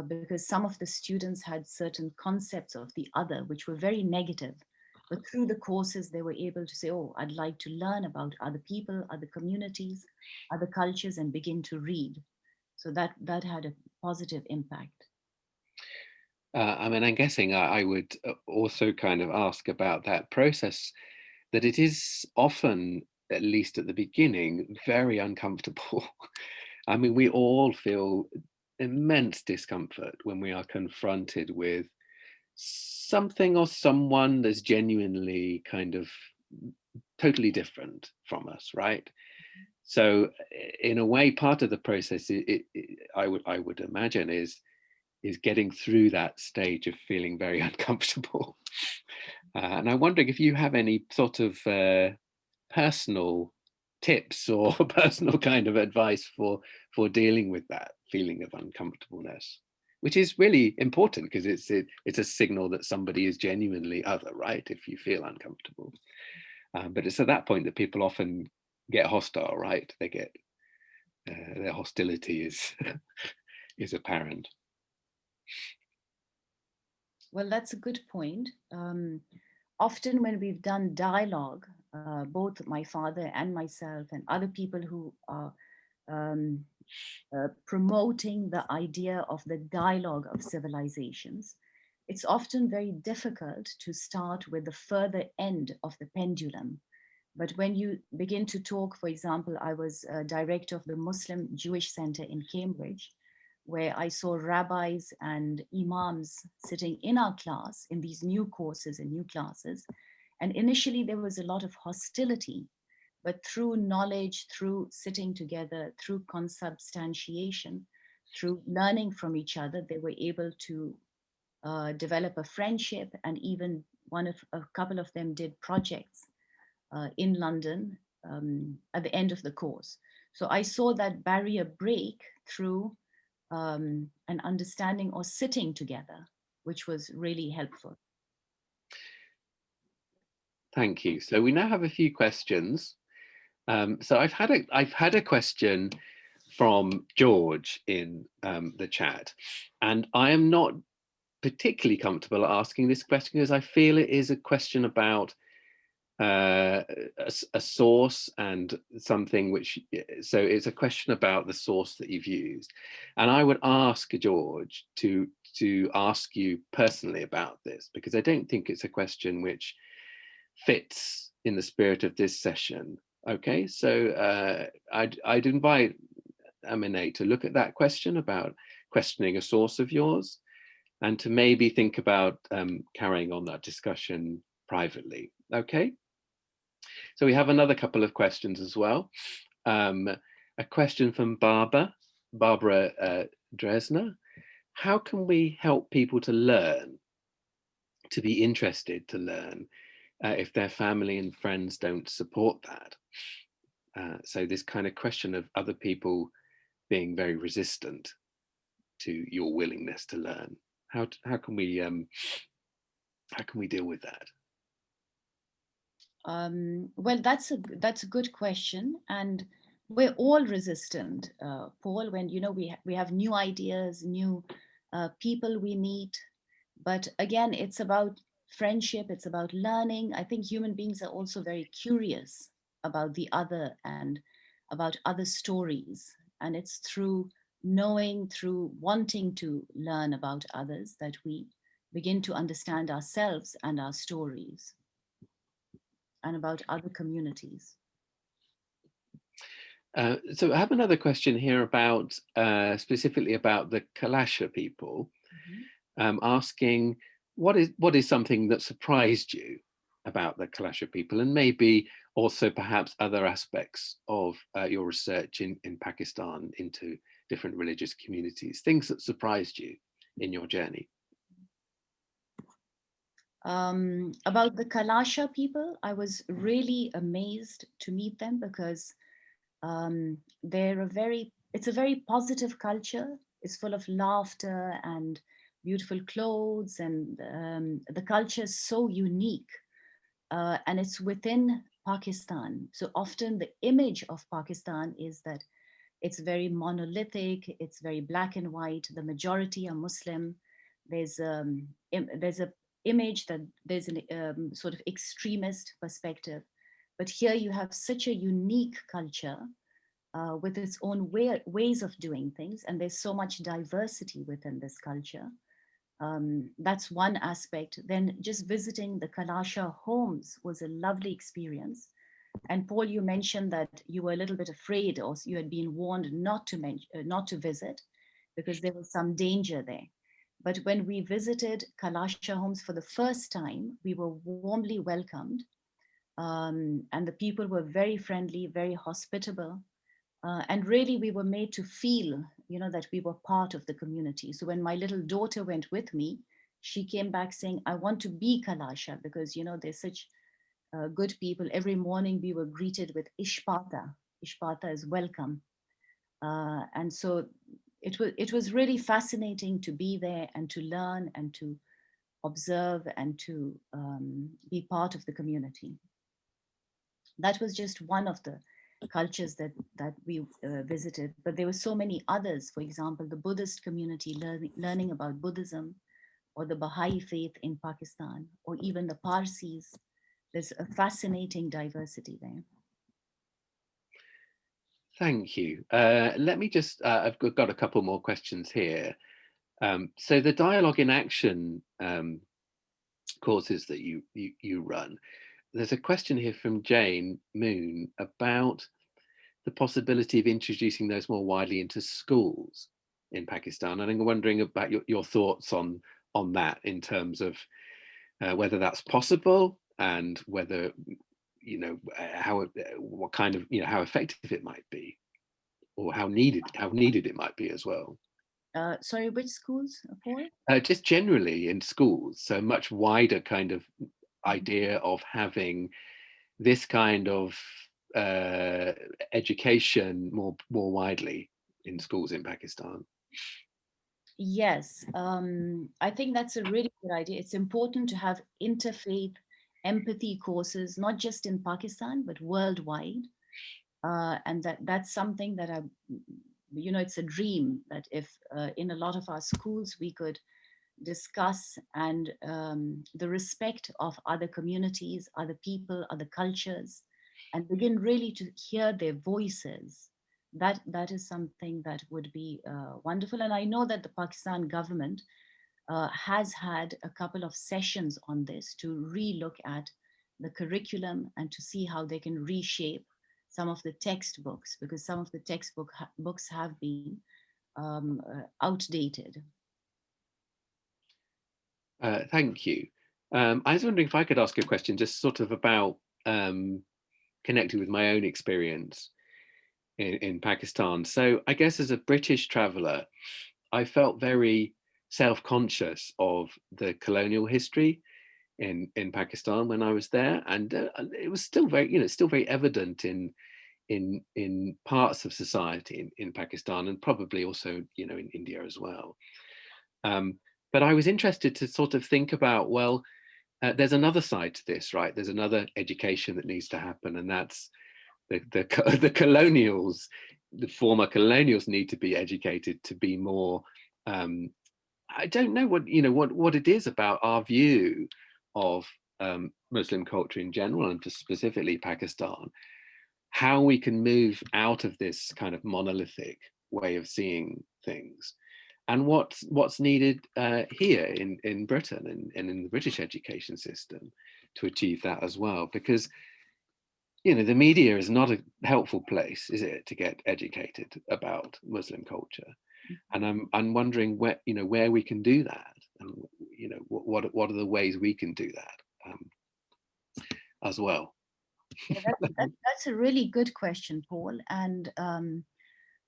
because some of the students had certain concepts of the other, which were very negative. But through the courses, they were able to say, oh, I'd like to learn about other people, other communities, other cultures, and begin to read. So that had a positive impact. I mean, I'm guessing I would also kind of ask about that process, that it is often, at least at the beginning, very uncomfortable. I mean, we all feel immense discomfort when we are confronted with something or someone that's genuinely kind of totally different from us, right? So in a way, part of the process, I would imagine, is getting through that stage of feeling very uncomfortable. And I'm wondering if you have any sort of personal tips or personal kind of advice for dealing with that feeling of uncomfortableness, which is really important because it's a signal that somebody is genuinely other, right? If you feel uncomfortable. But it's at that point that people often get hostile, right? They get their hostility is is apparent. Well, that's a good point. Often when we've done dialogue, both my father and myself and other people who are promoting the idea of the dialogue of civilizations, it's often very difficult to start with the further end of the pendulum. But when you begin to talk, for example, I was director of the Muslim Jewish Center in Cambridge, where I saw rabbis and imams sitting in our class in these new courses and new classes. And initially there was a lot of hostility, but through knowledge, through sitting together, through consubstantiation, through learning from each other, they were able to develop a friendship, and even a couple of them did projects in London at the end of the course. So I saw that barrier break through an understanding or sitting together, which was really helpful. Thank you. So we now have a few questions. So I've had a question from George in the chat, and I am not particularly comfortable asking this question because I feel it is a question about a source and something which, so it's a question about the source that you've used. And I would ask George to ask you personally about this, because I don't think it's a question which fits in the spirit of this session. Okay, so I'd invite Amineh to look at that question about questioning a source of yours, and to maybe think about carrying on that discussion privately. Okay. So we have another couple of questions as well. A question from Barbara Dresner. How can we help people to learn, to be interested to learn, if their family and friends don't support that? So this kind of question of other people being very resistant to your willingness to learn. How can we deal with that? Well, that's a good question, and we're all resistant, Paul. When we have new ideas, new people we meet, but again, it's about friendship. It's about learning. I think human beings are also very curious about the other and about other stories, and it's through knowing, through wanting to learn about others, that we begin to understand ourselves and our stories, and about other communities. So I have another question here about specifically about the Kalasha people, asking what is something that surprised you about the Kalasha people, and maybe also perhaps other aspects of your research in Pakistan into different religious communities, things that surprised you in your journey. About the Kalasha people, I was really amazed to meet them, because it's a very positive culture. It's full of laughter and beautiful clothes, and the culture is so unique, and it's within Pakistan. So often the image of Pakistan is that it's very monolithic, it's very black and white, the majority are Muslim. There's a image that there's a sort of extremist perspective. But here you have such a unique culture with its own ways of doing things, and there's so much diversity within this culture. That's one aspect. Then just visiting the Kalasha homes was a lovely experience. And Paul, you mentioned that you were a little bit afraid, or you had been warned not to visit because there was some danger there. But when we visited Kalasha homes for the first time, we were warmly welcomed. And the people were very friendly, very hospitable. And really we were made to feel, that we were part of the community. So when my little daughter went with me, she came back saying, I want to be Kalasha because, they're such good people. Every morning we were greeted with Ishpata. Ishpata is welcome. And so it was really fascinating to be there and to learn and to observe and to be part of the community. That was just one of the cultures that we visited, but there were so many others. For example, the Buddhist community, learning about Buddhism, or the Baha'i faith in Pakistan, or even the Parsis. There's a fascinating diversity there. Thank you. Let me just, I've got a couple more questions here. So the Dialogue in Action courses that you run, there's a question here from Jane Moon about the possibility of introducing those more widely into schools in Pakistan. And I'm wondering about your thoughts on that in terms of whether that's possible and whether, how effective it might be, or how needed it might be as well. Sorry, which schools, Paul? Just generally in schools, so much wider kind of idea of having this kind of education more widely in schools in Pakistan. Yes, I think that's a really good idea. It's important to have interfaith empathy courses, not just in Pakistan, but worldwide. And that's something that it's a dream that if in a lot of our schools we could discuss and the respect of other communities, other people, other cultures, and begin really to hear their voices. That is something that would be wonderful. And I know that the Pakistan government has had a couple of sessions on this to re-look at the curriculum and to see how they can reshape some of the textbooks, because some of the books have been outdated. Thank you. I was wondering if I could ask a question just sort of about connected with my own experience in Pakistan. So I guess as a British traveller, I felt very self-conscious of the colonial history in Pakistan when I was there, and it was still very evident in parts of society in Pakistan, and probably also in India as well. But I was interested to sort of think about, well, there's another side to this, right? There's another education that needs to happen, and that's the colonials, the former colonials need to be educated to be more. I don't know what it is about our view of Muslim culture in general, and specifically Pakistan, how we can move out of this kind of monolithic way of seeing things, and what's needed here in Britain and in the British education system to achieve that as well. Because the media is not a helpful place, is it, to get educated about Muslim culture? And I'm wondering where we can do that, and what are the ways we can do that as well. Yeah, that's a really good question, Paul. And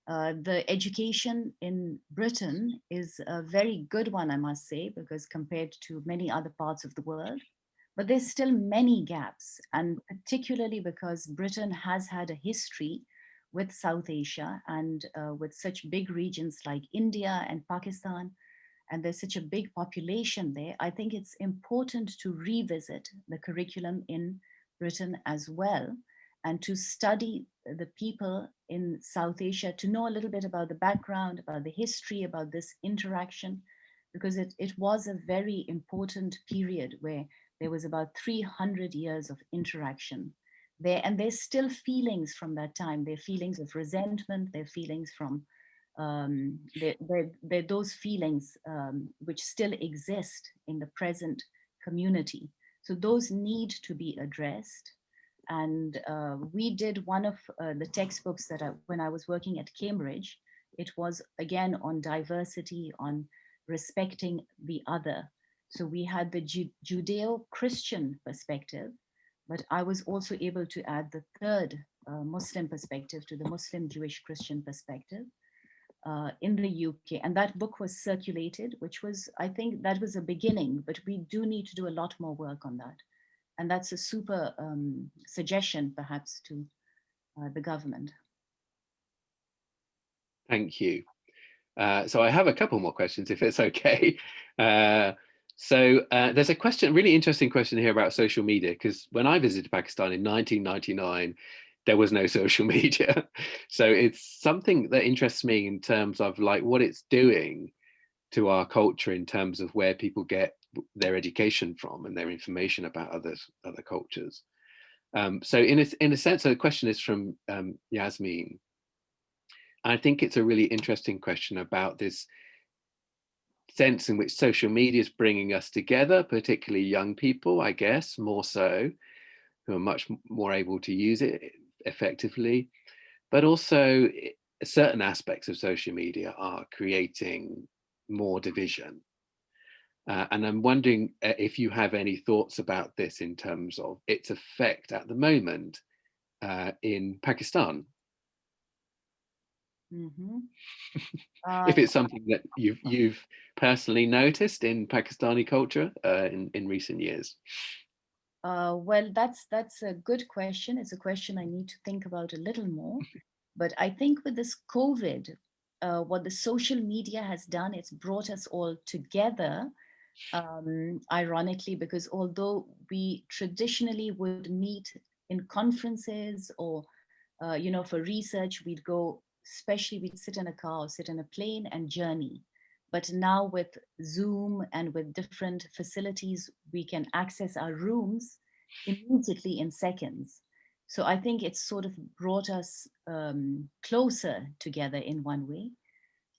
the education in Britain is a very good one, I must say, because compared to many other parts of the world, but there's still many gaps, and particularly because Britain has had a history with South Asia and with such big regions like India and Pakistan, and there's such a big population there. I think it's important to revisit the curriculum in Britain as well, and to study the people in South Asia, to know a little bit about the background, about the history, about this interaction, because it was a very important period where there was about 300 years of interaction there, and there's still feelings from that time. There are feelings of resentment, there are feelings from, there those feelings which still exist in the present community. So those need to be addressed. And we did one of the textbooks that when I was working at Cambridge, it was again on diversity, on respecting the other. So we had the Judeo-Christian perspective, but I was also able to add the third Muslim perspective to the Muslim, Jewish, Christian perspective in the UK. And that book was circulated, which was, I think that was a beginning, but we do need to do a lot more work on that. And that's a super suggestion, perhaps, to the government. Thank you. So I have a couple more questions, if it's okay. There's a question, really interesting question here about social media, because when I visited Pakistan in 1999, there was no social media. So it's something that interests me in terms of like what it's doing to our culture in terms of where people get their education from and their information about other cultures. So in a sense, so the question is from Yasmin. I think it's a really interesting question about this sense in which social media is bringing us together, particularly young people, I guess, more so, who are much more able to use it effectively. But also certain aspects of social media are creating more division. And I'm wondering if you have any thoughts about this in terms of its effect at the moment in Pakistan. Mm-hmm. If it's something that you've personally noticed in Pakistani culture in recent years. Well, that's a good question. It's a question I need to think about a little more. But I think with this COVID, what the social media has done, it's brought us all together, ironically, because although we traditionally would meet in conferences or, for research, we'd go, especially we'd sit in a car or sit in a plane and journey. But now with Zoom and with different facilities, we can access our rooms immediately in seconds. So I think it's sort of brought us closer together in one way.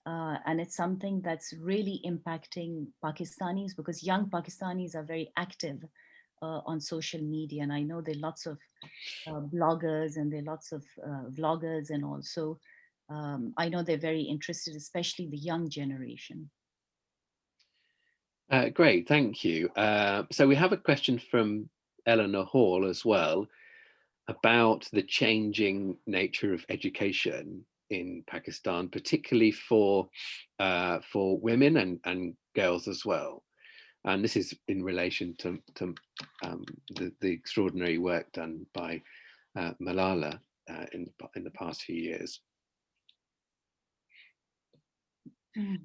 And it's something that's really impacting Pakistanis, because young Pakistanis are very active on social media. And I know there are lots of bloggers and there are lots of vloggers and also I know they're very interested, especially the young generation. Great, thank you. So we have a question from Eleanor Hall as well about the changing nature of education in Pakistan, particularly for women and girls as well. And this is in relation to the extraordinary work done by Malala in the past few years.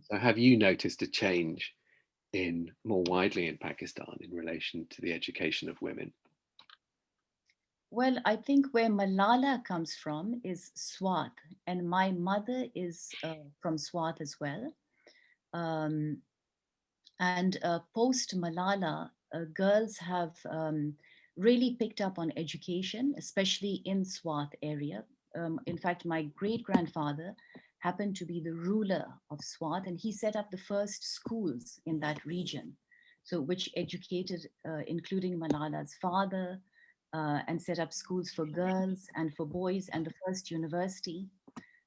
So have you noticed a change more widely in Pakistan in relation to the education of women? Well, I think where Malala comes from is Swat, and my mother is from Swat as well. Post Malala, girls have really picked up on education, especially in Swat area. In fact, my great-grandfather happened to be the ruler of Swat, and he set up the first schools in that region, so which educated, including Malala's father, and set up schools for girls and for boys and the first university.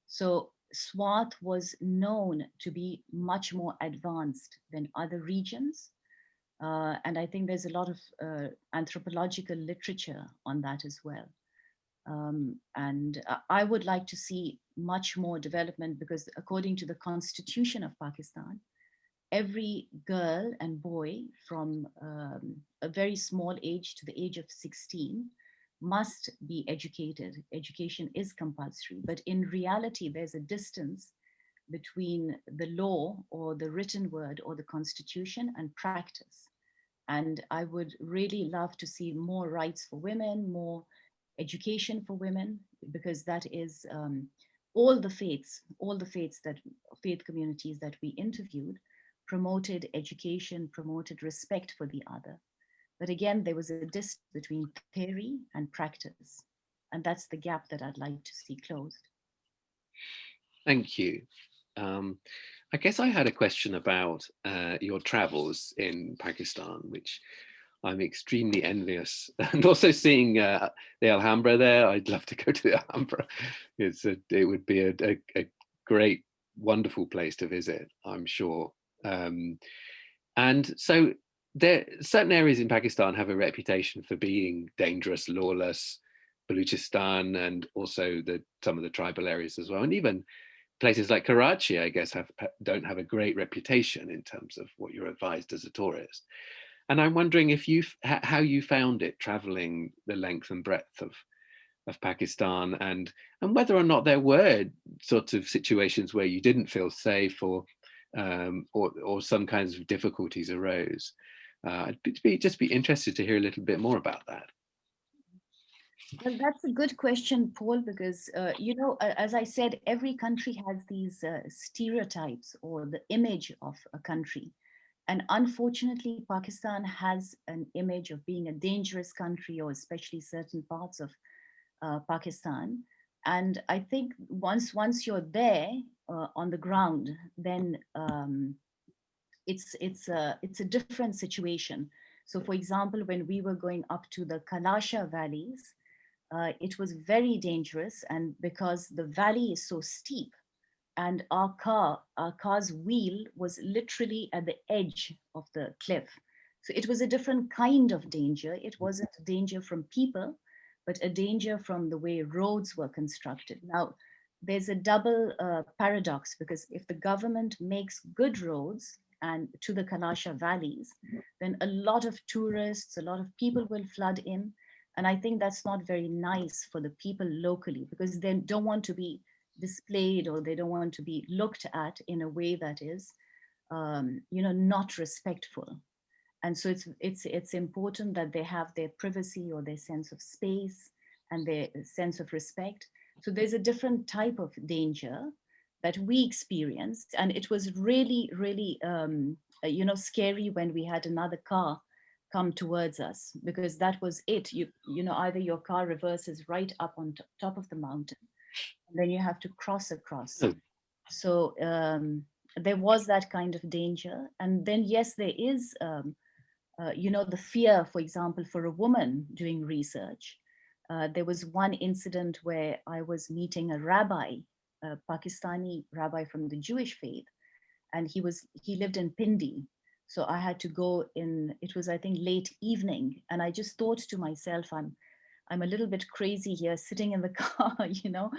So Swat was known to be much more advanced than other regions. And I think there's a lot of anthropological literature on that as well. I would like to see much more development, because according to the Constitution of Pakistan, every girl and boy from a very small age to the age of 16 must be educated. Education is compulsory, but in reality, there's a distance between the law or the written word or the constitution and practice. And I would really love to see more rights for women, more education for women, because that is all the faith communities that we interviewed promoted education, promoted respect for the other. But again, there was a distance between theory and practice. And that's the gap that I'd like to see closed. Thank you. I guess I had a question about your travels in Pakistan, which I'm extremely envious. And also seeing the Alhambra there, I'd love to go to the Alhambra. It would be a great, wonderful place to visit, I'm sure. And so certain areas in Pakistan have a reputation for being dangerous, lawless. Balochistan, and also some of the tribal areas as well, and even places like Karachi, I guess, don't have a great reputation in terms of what you're advised as a tourist. And I'm wondering if how you found it traveling the length and breadth of Pakistan, and whether or not there were sort of situations where you didn't feel safe, or some kinds of difficulties arose. I'd just be interested to hear a little bit more about that. Well, that's a good question, Paul, because, you know, as I said, every country has these stereotypes or the image of a country. And unfortunately, Pakistan has an image of being a dangerous country, or especially certain parts of Pakistan. And I think once you're there on the ground, then it's a different situation. So for example, when we were going up to the Kalasha valleys, it was very dangerous, and because the valley is so steep, and our car's wheel was literally at the edge of the cliff. So it was a different kind of danger. It wasn't a danger from people, but a danger from the way roads were constructed. Now, there's a double paradox, because if the government makes good roads and to the Kalasha valleys, then a lot of tourists, a lot of people will flood in. And I think that's not very nice for the people locally, because they don't want to be displayed, or they don't want to be looked at in a way that is, you know, not respectful. And so it's important that they have their privacy, or their sense of space, and their sense of respect. So there's a different type of danger that we experienced, and it was really, really, you know, scary when we had another car come towards us, because that was it. You know, either your car reverses right up on top of the mountain, and then you have to cross across. So there was that kind of danger. And then, yes, there is, you know, the fear, for example, for a woman doing research. There was one incident where I was meeting a rabbi, a Pakistani rabbi from the Jewish faith, and he lived in Pindi. So I had to go in, it was, I think, late evening. And I just thought to myself, I'm a little bit crazy here, sitting in the car, you know,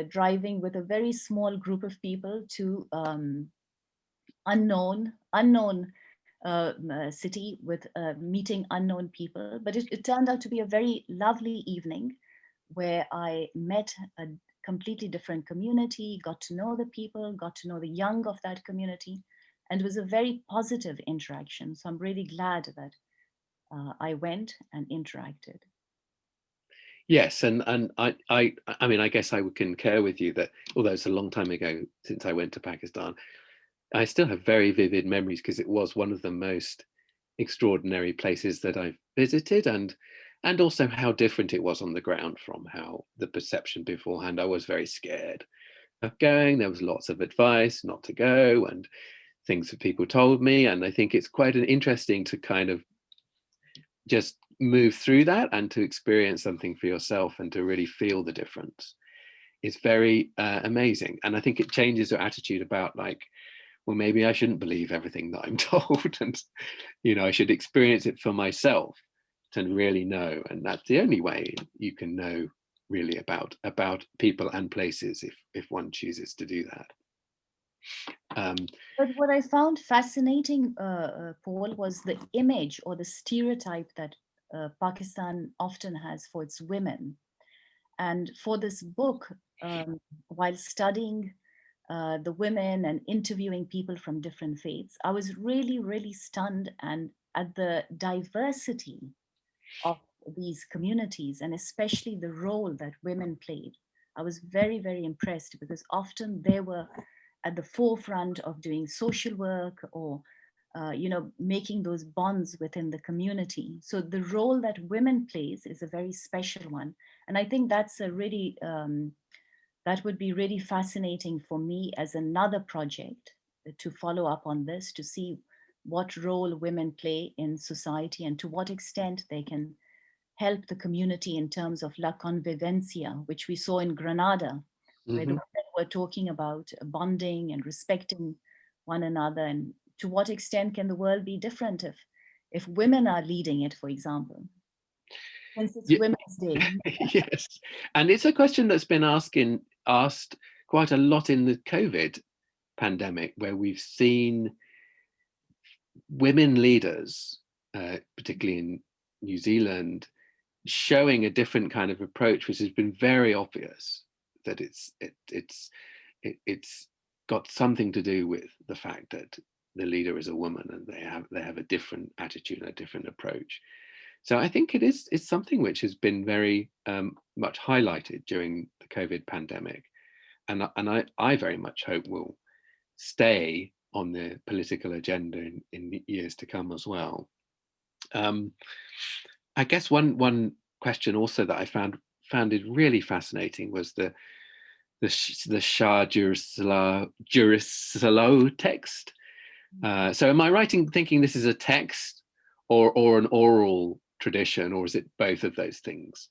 driving with a very small group of people to unknown city, with meeting unknown people. But it turned out to be a very lovely evening, where I met a completely different community, got to know the people, got to know the young of that community. And it was a very positive interaction. So I'm really glad that I went and interacted. Yes, and I mean, I guess I would concur with you that although it's a long time ago since I went to Pakistan, I still have very vivid memories, because it was one of the most extraordinary places that I've visited, and also how different it was on the ground from how the perception beforehand. I was very scared of going. There was lots of advice not to go, and things that people told me. And I think it's quite interesting to kind of just move through that and to experience something for yourself and to really feel the difference. It's very amazing. And I think it changes your attitude about, like, well, maybe I shouldn't believe everything that I'm told, and, you know, I should experience it for myself to really know. And that's the only way you can know really about people and places, if one chooses to do that. But what I found fascinating, Paul, was the image or the stereotype that Pakistan often has for its women. And for this book, while studying the women and interviewing people from different faiths, I was really, really stunned and at the diversity of these communities, and especially the role that women played. I was very, very impressed, because often they were at the forefront of doing social work, or you know, making those bonds within the community. So the role that women plays is a very special one. And I think that's a really, that would be really fascinating for me as another project to follow up on this, to see what role women play in society and to what extent they can help the community in terms of la convivencia, which we saw in Granada, where the women were talking about bonding and respecting one another. And to what extent can the world be different if women are leading it, for example? Since it's Women's Day. Yes, and it's a question that's been asked quite a lot in the COVID pandemic, where we've seen women leaders, particularly in New Zealand, showing a different kind of approach, which has been very obvious that it's got something to do with the fact that the leader is a woman and they have a different attitude and a different approach. So I think it's something which has been very much highlighted during the COVID pandemic, and I very much hope will stay on the political agenda in years to come as well. I guess one question also that I found it really fascinating was the Shah Juristalo text. So am I right in thinking this is a text or an oral tradition, or is it both of those things?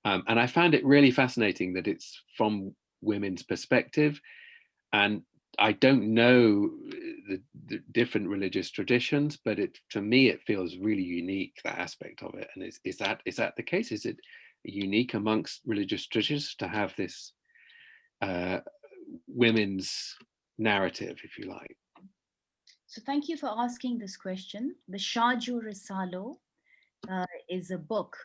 And I found it really fascinating that it's from women's perspective, and I don't know the different religious traditions, but to me it feels really unique, that aspect of it. And is that the case? Is it unique amongst religious traditions to have this women's narrative, if you like? So thank you for asking this question. The Shah Juristalo is a book,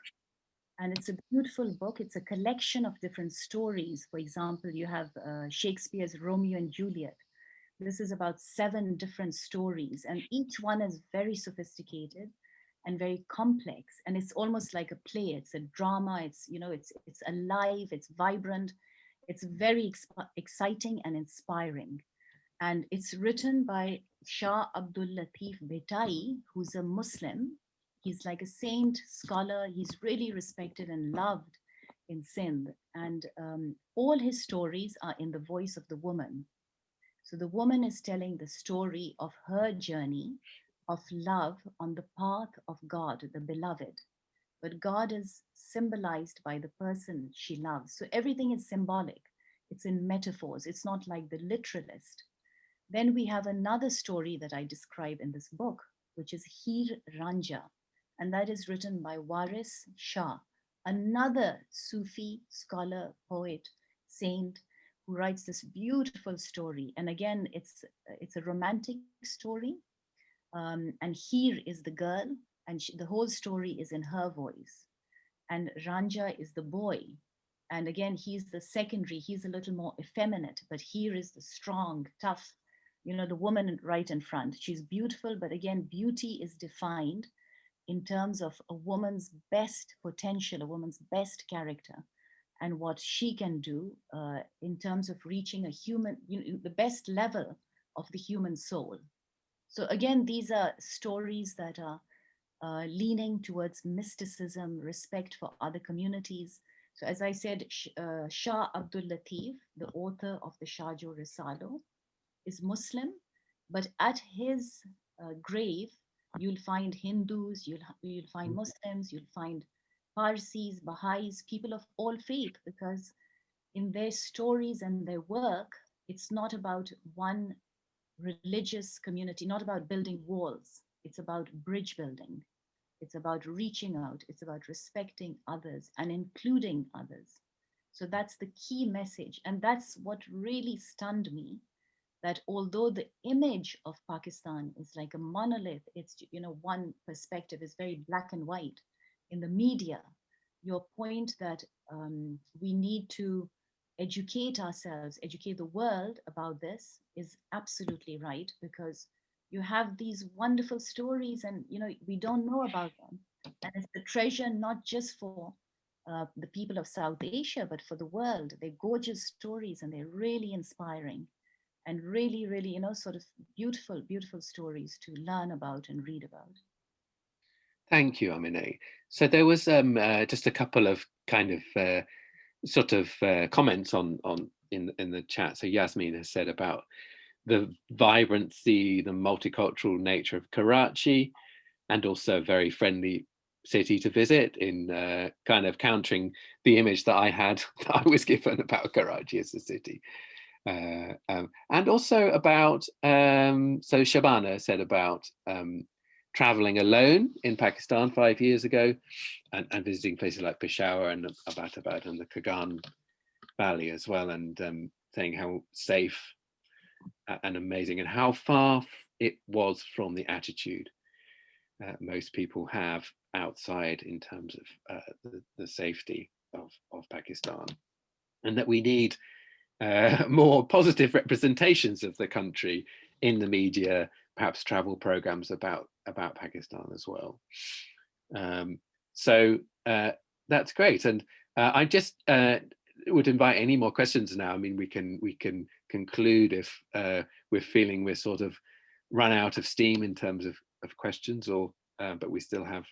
and it's a beautiful book. It's a collection of different stories. For example, you have Shakespeare's Romeo and Juliet. This is about 7 different stories, and each one is very sophisticated and very complex. And it's almost like a play. It's a drama. It's alive. It's vibrant. It's very exciting and inspiring. And it's written by Shah Abdul Latif Bhetai, who's a Muslim. He's like a saint, scholar. He's really respected and loved in Sindh. And all his stories are in the voice of the woman. So the woman is telling the story of her journey of love on the path of God, the beloved. But God is symbolized by the person she loves. So everything is symbolic. It's in metaphors. It's not like the literalist. Then we have another story that I describe in this book, which is Heer Ranja. And that is written by Waris Shah, another Sufi scholar, poet, saint, who writes this beautiful story. And again, it's a romantic story. And Heer is the girl, and the whole story is in her voice. And Ranja is the boy. And again, he's the secondary, he's a little more effeminate, but Heer is the strong, tough, the woman right in front. She's beautiful, but again, beauty is defined in terms of a woman's best potential, a woman's best character, and what she can do in terms of reaching a human, the best level of the human soul. So again, these are stories that are leaning towards mysticism, respect for other communities. So as I said, Shah Abdul Latif, the author of the Shah Juristalo, is Muslim, but at his grave, you'll find Hindus, you'll find Muslims, you'll find Parsis, Baha'is, people of all faith, because in their stories and their work, it's not about one religious community, not about building walls. It's about bridge building. It's about reaching out. It's about respecting others and including others. So that's the key message. And that's what really stunned me, that although the image of Pakistan is like a monolith, it's, one perspective is very black and white. In the media, your point that we need to educate ourselves, educate the world about this is absolutely right, because you have these wonderful stories and, we don't know about them. And it's a treasure, not just for the people of South Asia, but for the world. They're gorgeous stories and they're really inspiring and really, really, sort of beautiful, beautiful stories to learn about and read about. Thank you, Amineh. So there was just a couple of kind of comments in the chat. So Yasmin has said about the vibrancy, the multicultural nature of Karachi, and also a very friendly city to visit, in kind of countering the image that I had, that I was given about Karachi as a city. And also about, so Shabana said about traveling alone in Pakistan 5 years ago, and visiting places like Peshawar and Abbottabad and the Kagan Valley as well, and saying how safe and amazing and how far it was from the attitude most people have outside in terms of the safety of Pakistan, and that we need more positive representations of the country in the media, perhaps travel programs about Pakistan as well. So that's great, and I just would invite any more questions now. I mean, we can conclude if we're feeling we're sort of run out of steam in terms of questions, or but we still have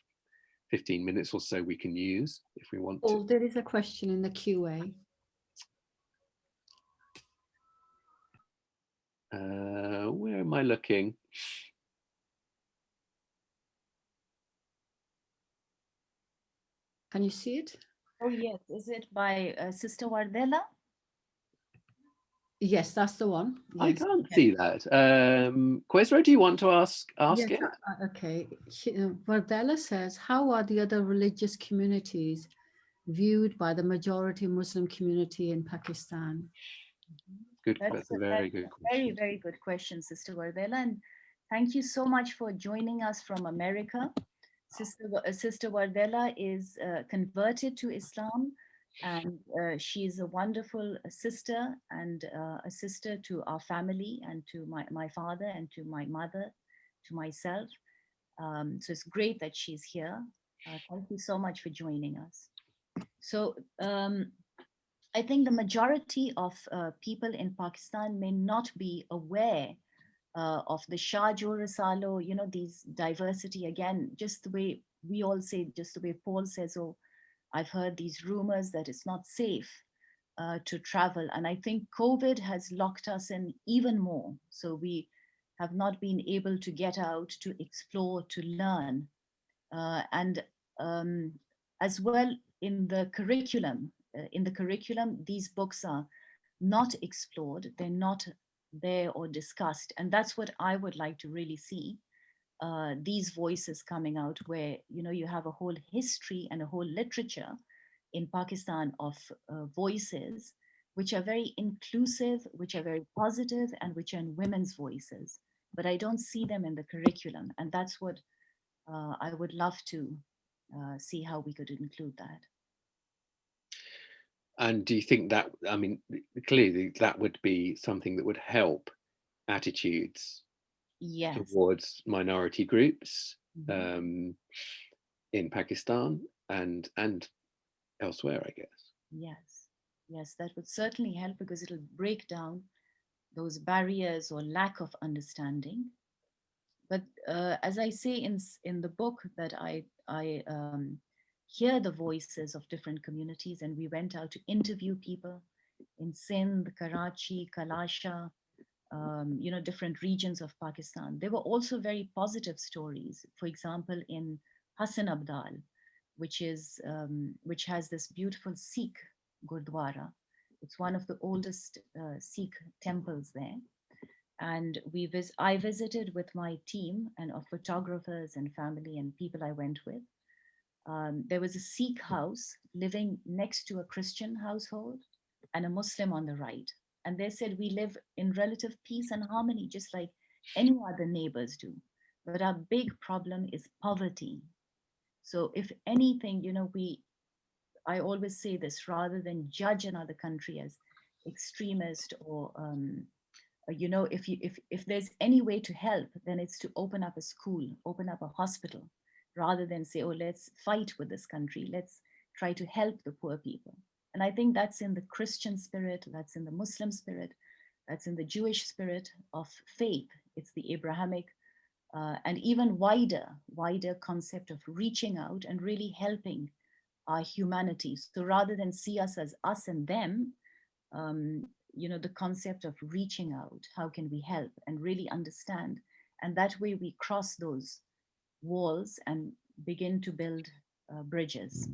15 minutes or so we can use if we want to. There is a question in the QA. Where am I looking? Can you see it? Oh yes, is it by Sister Wardella? Yes, that's the one. Yes. I can't see that. Qaisra, do you want to ask Yes, it? okay. Wardella says, how are the other religious communities viewed by the majority Muslim community in Pakistan? That's a very good question. Very good question, Sister Wardella, and thank you so much for joining us from America. Sister Wardella is converted to Islam, and she is a wonderful sister, and a sister to our family and to my father and to my mother, to myself. So it's great that she's here. Thank you so much for joining us. So I think the majority of people in Pakistan may not be aware of the Shah Jo Risalo, you know, these diversity, again, just the way we all say, just the way Paul says, oh, I've heard these rumors that it's not safe to travel. And I think COVID has locked us in even more. So we have not been able to get out, to explore, to learn. And as well in the curriculum, these books are not explored, they're not there or discussed. And that's what I would like to really see, these voices coming out, where, you know, you have a whole history and a whole literature in Pakistan of voices which are very inclusive, which are very positive, and which are in women's voices. But I don't see them in the curriculum. And that's what I would love to see how we could include that. And do you think that, I mean, clearly that would be something that would help attitudes towards minority groups in Pakistan and elsewhere, I guess? Yes, that would certainly help, because it'll break down those barriers or lack of understanding. But as I say in the book, that I hear the voices of different communities, and we went out to interview people in Sindh, Karachi, Kalasha, you know, different regions of Pakistan. There were also very positive stories. For example, in Hassan Abdal, which has this beautiful Sikh Gurdwara. It's one of the oldest Sikh temples there. And I visited with my team and of photographers and family and people I went with. There was a Sikh house living next to a Christian household and a Muslim on the right. And they said, we live in relative peace and harmony, just like any other neighbors do. But our big problem is poverty. So if anything, you know, I always say this, rather than judge another country as extremist or, you know, if there's any way to help, then it's to open up a school, open up a hospital, rather than say, oh, let's fight with this country. Let's try to help the poor people. And I think that's in the Christian spirit, that's in the Muslim spirit, that's in the Jewish spirit of faith. It's the Abrahamic and even wider concept of reaching out and really helping our humanity. So rather than see us as us and them, you know, the concept of reaching out. How can we help and really understand? And that way we cross those walls and begin to build bridges.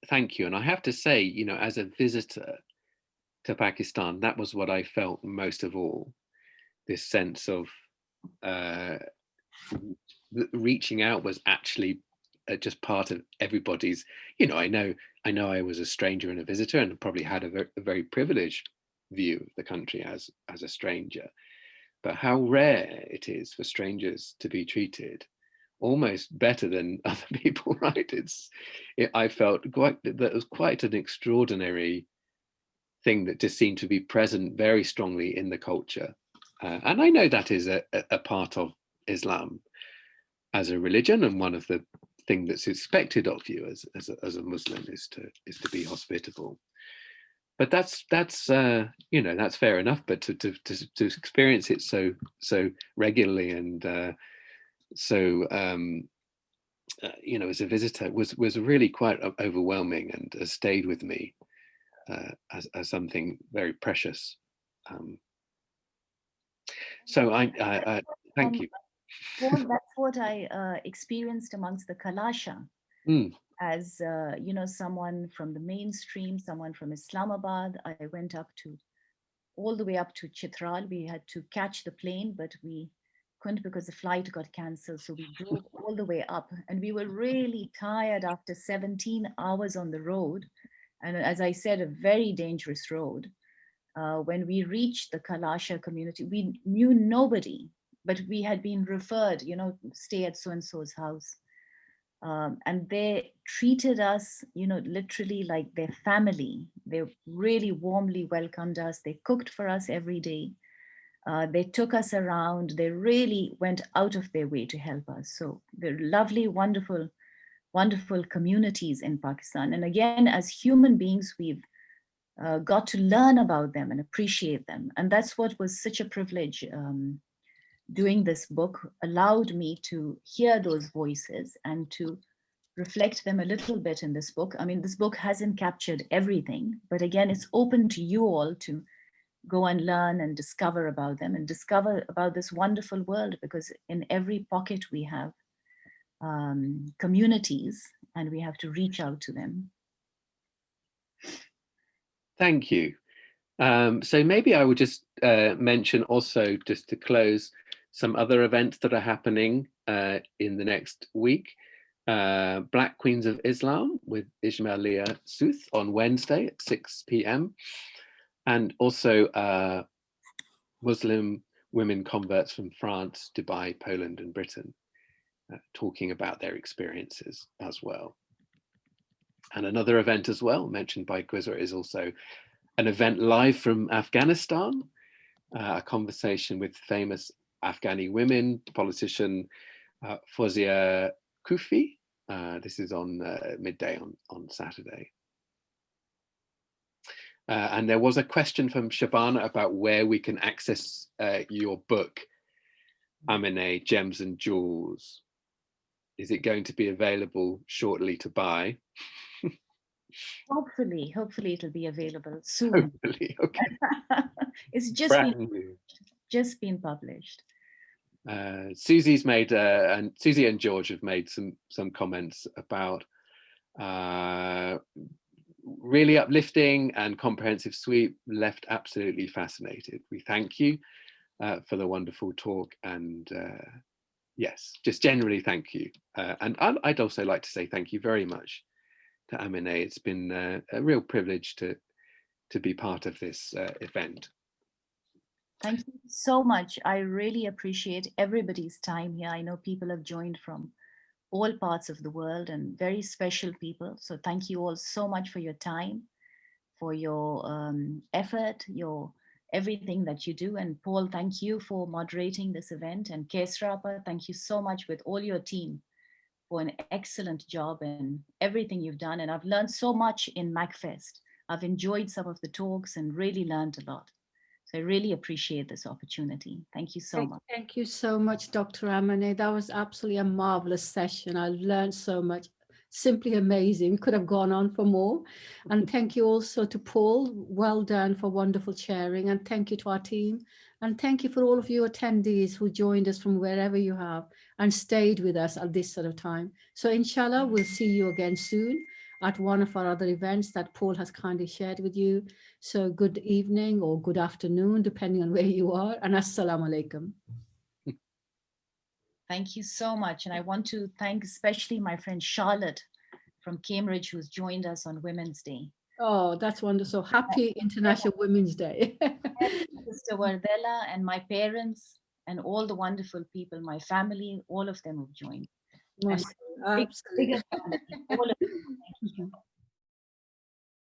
Thank you. And I have to say, you know, as a visitor to Pakistan, that was what I felt most of all. This sense of reaching out was actually just part of everybody's, you know, I know I was a stranger and a visitor and probably had a very privileged view of the country as a stranger, but how rare it is for strangers to be treated almost better than other people, right? I felt that was quite an extraordinary thing that just seemed to be present very strongly in the culture. And I know that is a part of Islam as a religion, and one of the things that's expected of you as a Muslim is to be hospitable. But that's you know, that's fair enough. But to experience it so regularly and you know, as a visitor was really quite overwhelming, and has stayed with me as something very precious. So I thank you. Well, that's what I experienced amongst the Kalasha. As you know, someone from the mainstream, someone from Islamabad. I went all the way up to Chitral. We had to catch the plane, but we couldn't because the flight got cancelled. So we drove all the way up, and we were really tired after 17 hours on the road. And as I said, a very dangerous road. When we reached the Kalasha community, we knew nobody, but we had been referred, you know, stay at so-and-so's house. And they treated us, you know, literally like their family. They really warmly welcomed us. They cooked for us every day. They took us around. They really went out of their way to help us. So they're lovely, wonderful, wonderful communities in Pakistan. And again, as human beings, we've got to learn about them and appreciate them. And that's what was such a privilege. Doing this book allowed me to hear those voices and to reflect them a little bit in this book. I mean, this book hasn't captured everything, but again, it's open to you all to go and learn and discover about them and discover about this wonderful world, because in every pocket we have communities and we have to reach out to them. Thank you. So maybe I would just mention also, just to close, some other events that are happening in the next week. Black Queens of Islam with Ismailia South on Wednesday at 6 p.m. And also Muslim women converts from France, Dubai, Poland and Britain talking about their experiences as well. And another event as well mentioned by Qaisra is also an event live from Afghanistan, a conversation with famous Afghani women, politician Fawzia Kufi. This is on midday on Saturday. And there was a question from Shabana about where we can access your book, Amineh, Gems and Jewels. Is it going to be available shortly to buy? Hopefully it'll be available soon. Hopefully, okay. It's just been published. Susie's made and Susie and George have made some comments about really uplifting and comprehensive sweep. Left absolutely fascinated. We thank you for the wonderful talk, and yes, just generally thank you. And I'd also like to say thank you very much to Amineh. It's been a real privilege to be part of this event. Thank you so much. I really appreciate everybody's time here. I know people have joined from all parts of the world and very special people. So thank you all so much for your time, for your effort, your everything that you do. And Paul, thank you for moderating this event. And Qaisra, thank you so much with all your team for an excellent job and everything you've done. And I've learned so much in MACFEST. I've enjoyed some of the talks and really learned a lot. So I really appreciate this opportunity. Thank you so much. Thank you so much, Dr. Amineh. That was absolutely a marvelous session. I learned so much. simply amazing. We could have gone on for more. And thank you also to Paul. Well done for wonderful sharing. And thank you to our team. And thank you for all of you attendees who joined us from wherever you have and stayed with us at this sort of time. So inshallah, we'll see you again soon at one of our other events that Paul has kindly shared with you. So good evening or good afternoon, depending on where you are. And assalamu alaikum. Thank you so much. And I want to thank especially my friend Charlotte from Cambridge, who's joined us on Women's Day. Oh, that's wonderful. Happy International Women's Day. Sister Wardella and my parents and all the wonderful people, my family, all of them have joined. Absolutely. Big family, all of them. Thank you.